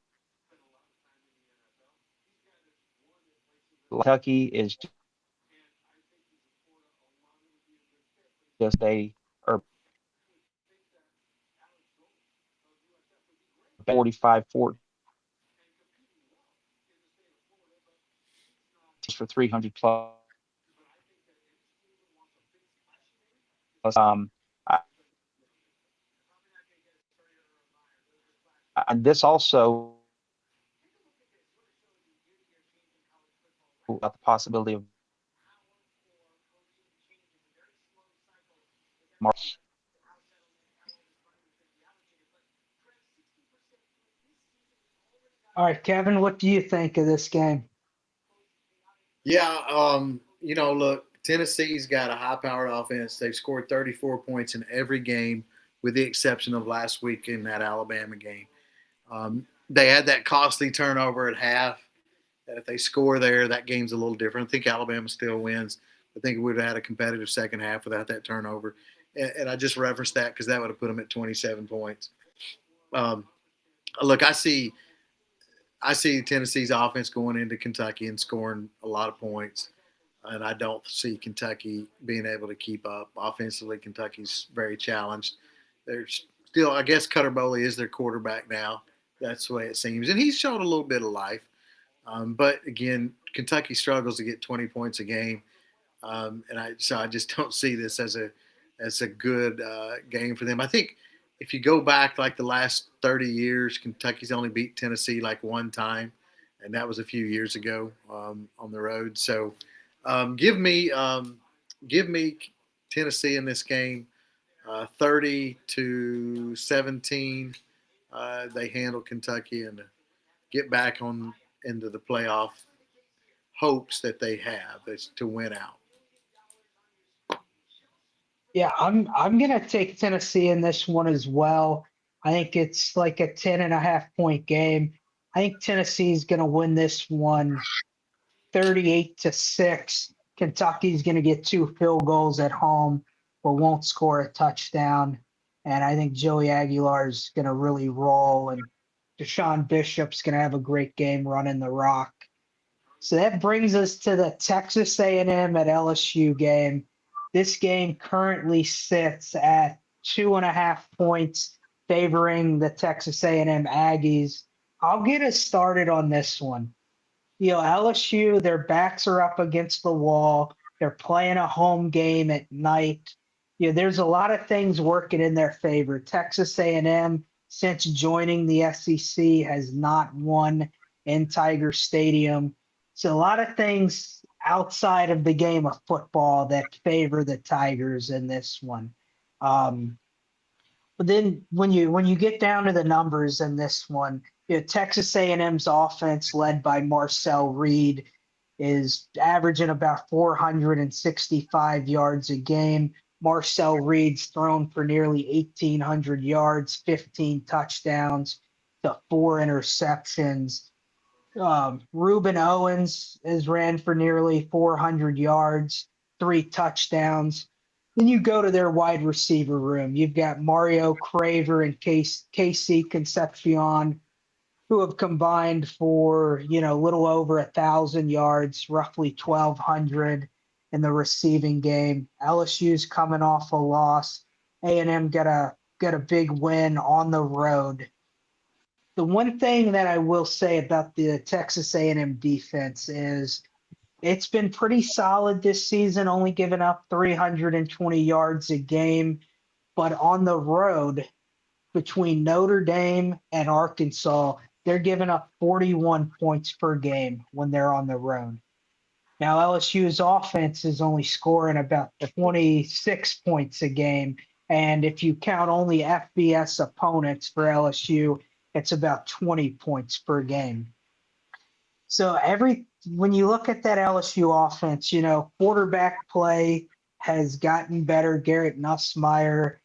Kentucky is just a 45-40 for 300 plus. And this also about the possibility of March. All right, Kevin, what do you think of this game? Yeah, look, Tennessee's got a high-powered offense. They've scored 34 points in every game, with the exception of last week in that Alabama game. They had that costly turnover at half. That if they score there, that game's a little different. I think Alabama still wins. I think we would have had a competitive second half without that turnover. And I just referenced that because that would have put them at 27 points. Look, I see I see Tennessee's offense going into Kentucky and scoring a lot of points, and I don't see Kentucky being able to keep up. Offensively, Kentucky's very challenged. There's still, I guess, Cutter Boley is their quarterback now. That's the way it seems, and he's showed a little bit of life. But again, Kentucky struggles to get 20 points a game, and I just don't see this as a good game for them. I think if you go back like the last 30 years, Kentucky's only beat Tennessee like one time, and that was a few years ago on the road. So give me Tennessee in this game, 30-17. They handle Kentucky and get back on into the playoff hopes that they have is to win out. Yeah, I'm gonna take Tennessee in this one as well. I think it's like a 10.5 point game. I think Tennessee's gonna win this one 38-6. Kentucky's gonna get 2 field goals at home, but won't score a touchdown. And I think Joey Aguilar's gonna really roll, and Deshaun Bishop's gonna have a great game running the rock. So that brings us to the Texas A&M at LSU game. This game currently sits at 2.5 points, favoring the Texas A&M Aggies. I'll get us started on this one. LSU, their backs are up against the wall. They're playing a home game at night. There's a lot of things working in their favor. Texas A&M, since joining the SEC, has not won in Tiger Stadium. So a lot of things outside of the game of football that favor the Tigers in this one. But then when you get down to the numbers in this one, Texas A&M's offense, led by Marcel Reed, is averaging about 465 yards a game. Marcel Reed's thrown for nearly 1,800 yards, 15 touchdowns to 4 interceptions. Reuben Owens has ran for nearly 400 yards, 3 touchdowns. Then you go to their wide receiver room. You've got Mario Craver and Casey Concepcion, who have combined for a little over 1,000 yards, roughly 1,200 in the receiving game. LSU's coming off a loss. A&M got a big win on the road. The one thing that I will say about the Texas A&M defense is it's been pretty solid this season, only giving up 320 yards a game. But on the road, between Notre Dame and Arkansas, they're giving up 41 points per game when they're on the road. Now, LSU's offense is only scoring about 26 points a game. And if you count only FBS opponents for LSU, it's about 20 points per game. So when you look at that LSU offense, quarterback play has gotten better. Garrett Nussmeier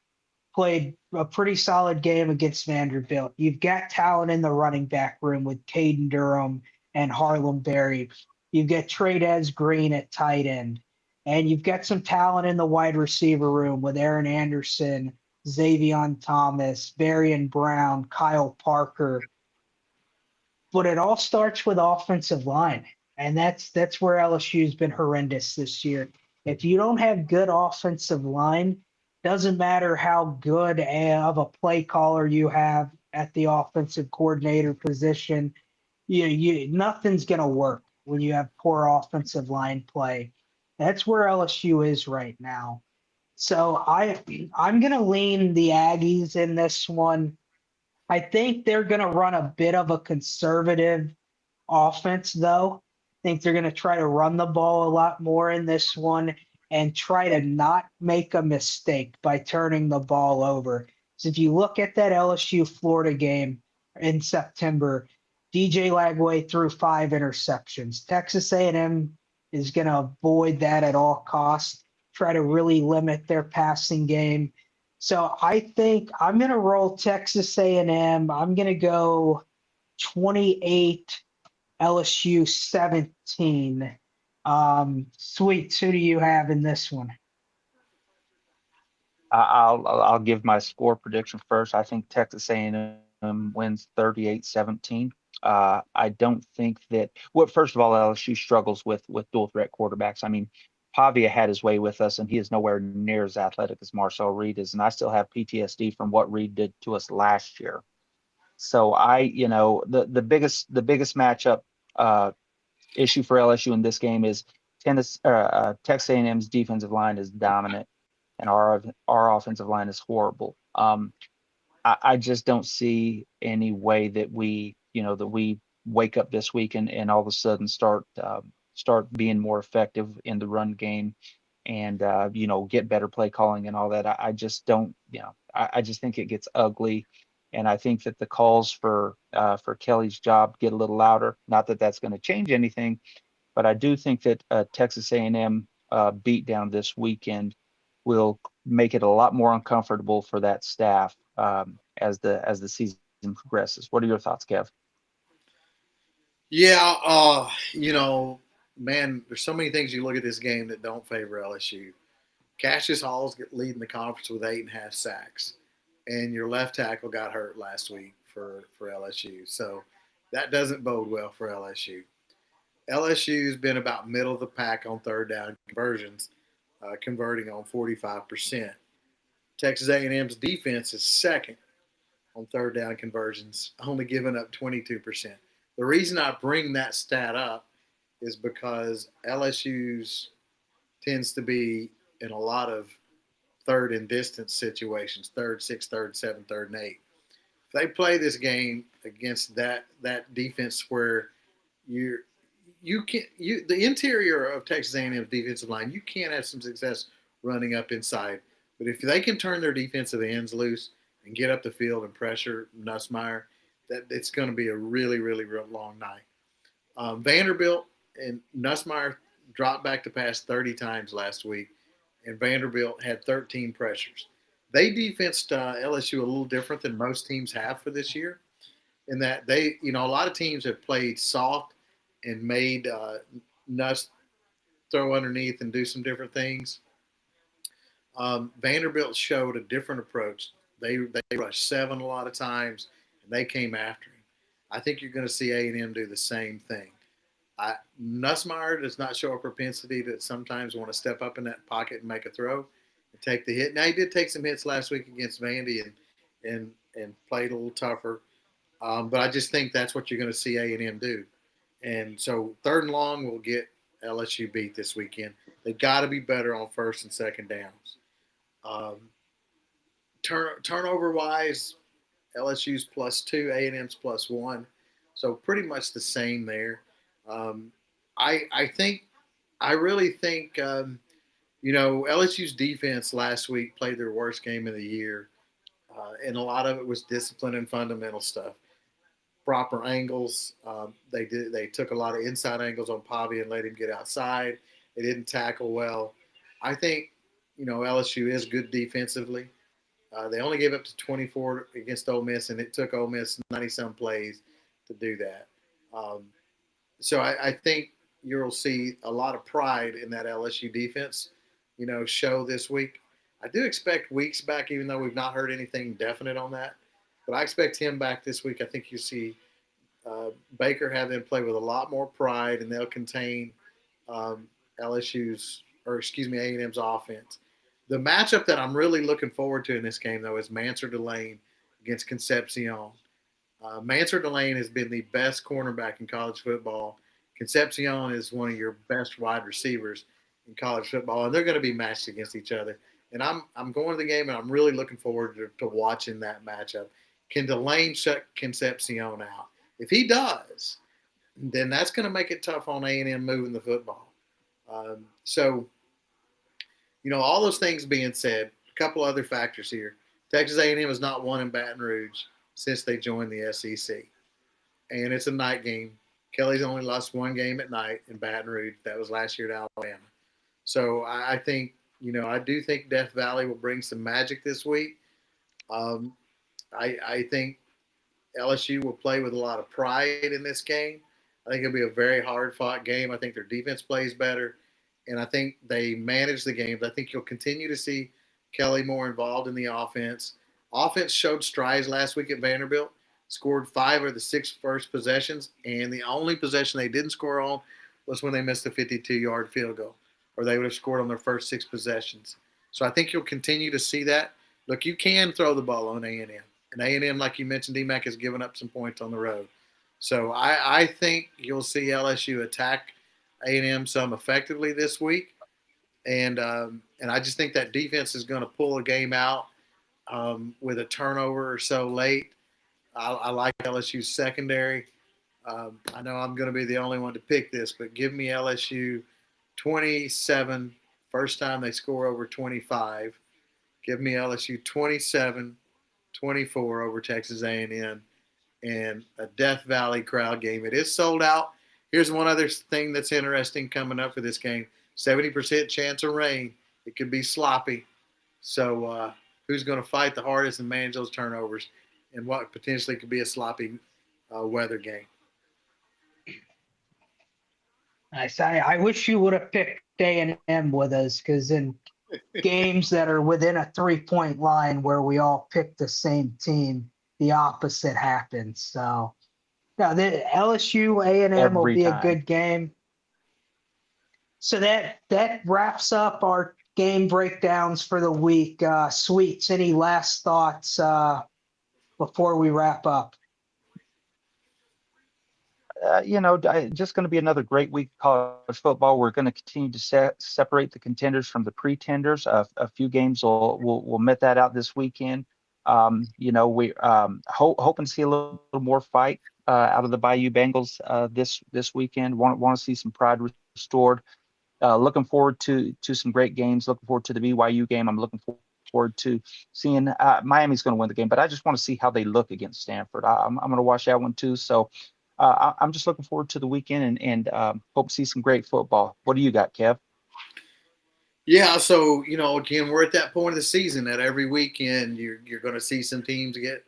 played a pretty solid game against Vanderbilt. You've got talent in the running back room with Caden Durham and Harlem Berry. You've got Tradez Green at tight end. And you've got some talent in the wide receiver room with Aaron Anderson, Xavion Thomas, Varian Brown, Kyle Parker. But it all starts with offensive line. And that's where LSU's been horrendous this year. If you don't have good offensive line, doesn't matter how good of a play caller you have at the offensive coordinator position, nothing's going to work when you have poor offensive line play. That's where LSU is right now. So I'm going to lean the Aggies in this one. I think they're going to run a bit of a conservative offense, though. I think they're going to try to run the ball a lot more in this one and try to not make a mistake by turning the ball over. So if you look at that LSU Florida game in September, DJ Lagway threw 5 interceptions. Texas A&M is going to avoid that at all costs, try to really limit their passing game. So I think I'm going to roll Texas A&M. I'm going to go 28, LSU 17. Sweet. Who do you have in this one? I'll give my score prediction first. I think Texas A&M wins 38-17. I don't think that. Well, first of all, LSU struggles with dual threat quarterbacks. I mean, Pavia had his way with us, and he is nowhere near as athletic as Marcel Reed is, and I still have PTSD from what Reed did to us last year. So the biggest matchup uh, issue for LSU in this game is Texas A&M's defensive line is dominant, and our offensive line is horrible. I just don't see any way that we wake up this week and all of a sudden start being more effective in the run game and get better play calling and all that. I just don't, I just think it gets ugly. And I think that the calls for Kelly's job get a little louder. Not that that's going to change anything, but I do think that Texas A&M beat down this weekend will make it a lot more uncomfortable for that staff as the season progresses. What are your thoughts, Kev? Yeah, man, there's so many things you look at this game that don't favor LSU. Cassius Hall's leading the conference with 8.5 sacks, and your left tackle got hurt last week for LSU. So that doesn't bode well for LSU. LSU's been about middle of the pack on third down conversions, converting on 45%. Texas A&M's defense is second on third down conversions, only giving up 22%. The reason I bring that stat up is because LSU's tends to be in a lot of third and distance situations, third, six, third, seven, third, and eight. If they play this game against that defense where the interior of Texas A&M's defensive line, you can't have some success running up inside. But if they can turn their defensive ends loose and get up the field and pressure Nussmeier, that it's going to be a really, really, real long night. Vanderbilt and Nussmeier dropped back to pass 30 times last week, and Vanderbilt had 13 pressures. They defensed LSU a little different than most teams have for this year, in that a lot of teams have played soft and made Nuss throw underneath and do some different things. Vanderbilt showed a different approach. They rushed 7 a lot of times, and they came after him. I think you're going to see A&M do the same thing. Nussmeier does not show a propensity to sometimes want to step up in that pocket and make a throw and take the hit. Now, he did take some hits last week against Vandy and played a little tougher. But I just think that's what you're going to see A&M do. And so third and long will get LSU beat this weekend. They got to be better on first and second downs. Turnover-wise, LSU's +2, A&M's +1. So pretty much the same there. I really think LSU's defense last week played their worst game of the year, and a lot of it was discipline and fundamental stuff. Proper angles. They took a lot of inside angles on Pavia and let him get outside. They didn't tackle well. I think LSU is good defensively. They only gave up to 24 against Ole Miss, and it took Ole Miss 90-some plays to do that. So I think you'll see a lot of pride in that LSU defense, show this week. I do expect Weeks back, even though we've not heard anything definite on that. But I expect him back this week. I think you see Baker have them play with a lot more pride, and they'll contain A&M's offense. The matchup that I'm really looking forward to in this game, though, is Mansour-Delane against Concepcion. Mansour-Delane has been the best cornerback in college football. Concepcion is one of your best wide receivers in college football, and they're going to be matched against each other. And I'm going to the game, and I'm really looking forward to watching that matchup. Can Delane shut Concepcion out? If he does, then that's going to make it tough on A&M moving the football. All those things being said, a couple other factors here. Texas A&M has not won in Baton Rouge since they joined the SEC. And it's a night game. Kelly's only lost one game at night in Baton Rouge. That was last year at Alabama. So I think, I do think Death Valley will bring some magic this week. I think LSU will play with a lot of pride in this game. I think it'll be a very hard-fought game. I think their defense plays better, and I think they manage the games. I think you'll continue to see Kelly more involved in the offense. Offense showed strides last week at Vanderbilt, scored 5 of the 6 first possessions, and the only possession they didn't score on was when they missed a 52-yard field goal, or they would have scored on their first 6 possessions. So I think you'll continue to see that. Look, you can throw the ball on A&M. And A&M, like you mentioned, DMAC has given up some points on the road. So I think you'll see LSU attack A&M some effectively this week. And I just think that defense is going to pull a game out with a turnover or so late. I like LSU's secondary. I know I'm going to be the only one to pick this, but give me LSU 27, first time they score over 25. Give me LSU 27-24 over Texas A&M, and a Death Valley crowd game. It is sold out. Here's one other thing that's interesting coming up for this game. 70% chance of rain. It could be sloppy. So who's going to fight the hardest and manage those turnovers in what potentially could be a sloppy weather game? Nice. I wish you would have picked A&M with us, because in games that are within a 3-point line where we all pick the same team, the opposite happens. So, no, the LSU A&M will Every be a time. good game. So that wraps up our game breakdowns for the week. Sweets, any last thoughts before we wrap up? Just going to be another great week of college football. We're going to continue to separate the contenders from the pretenders. A few games we'll met that out this weekend. We hoping to see a little more fight out of the Bayou Bengals this weekend. Want to see some pride restored. Looking forward to some great games. Looking forward to the BYU game. I'm looking forward to seeing Miami's going to win the game, but I just want to see how they look against Stanford. I'm going to watch that one too. So. I'm just looking forward to the weekend and hope to see some great football. What do you got, Kev? Yeah, so, again, we're at that point of the season that every weekend you're going to see some teams get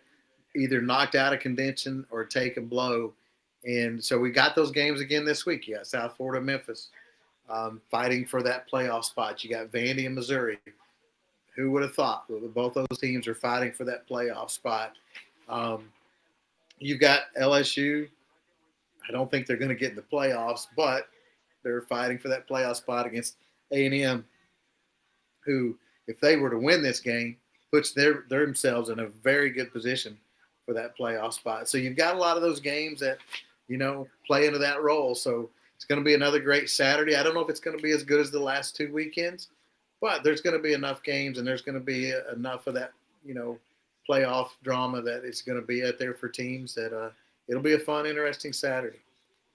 either knocked out of contention or take a blow. And so we got those games again this week. You got South Florida, Memphis fighting for that playoff spot. You got Vandy and Missouri. Who would have thought? Both those teams are fighting for that playoff spot. You've got LSU. I don't think they're going to get in the playoffs, but they're fighting for that playoff spot against A&M, who, if they were to win this game, puts themselves in a very good position for that playoff spot. So you've got a lot of those games that, play into that role. So it's going to be another great Saturday. I don't know if it's going to be as good as the last 2 weekends, but there's going to be enough games and there's going to be enough of that, playoff drama that it's going to be out there for teams that it'll be a fun, interesting Saturday.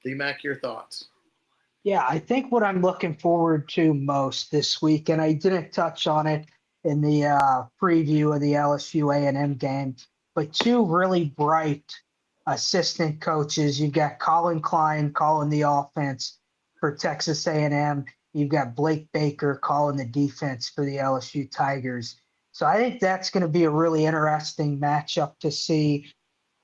D-Mac, your thoughts? Yeah, I think what I'm looking forward to most this week, and I didn't touch on it in the preview of the LSU A&M game, but 2 really bright assistant coaches. You've got Colin Klein calling the offense for Texas A&M. You've got Blake Baker calling the defense for the LSU Tigers. So I think that's going to be a really interesting matchup to see,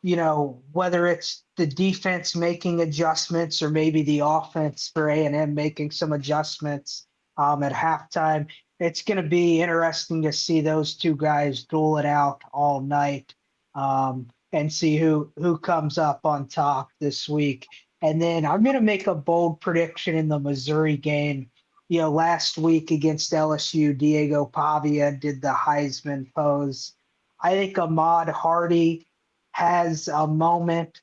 whether it's the defense making adjustments or maybe the offense for A&M making some adjustments at halftime. It's going to be interesting to see those 2 guys duel it out all night and see who comes up on top this week. And then I'm going to make a bold prediction in the Missouri game. Last week against LSU, Diego Pavia did the Heisman pose. I think Ahmad Hardy has a moment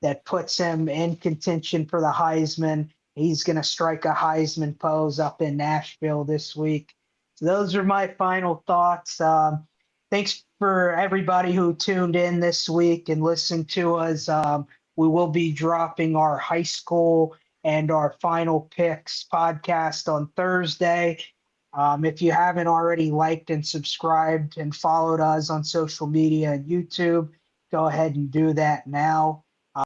that puts him in contention for the Heisman. He's going to strike a Heisman pose up in Nashville this week. So those are my final thoughts. Thanks for everybody who tuned in this week and listened to us. We will be dropping our high school and our final picks podcast on Thursday. If you haven't already liked and subscribed and followed us on social media and YouTube, go ahead and do that now.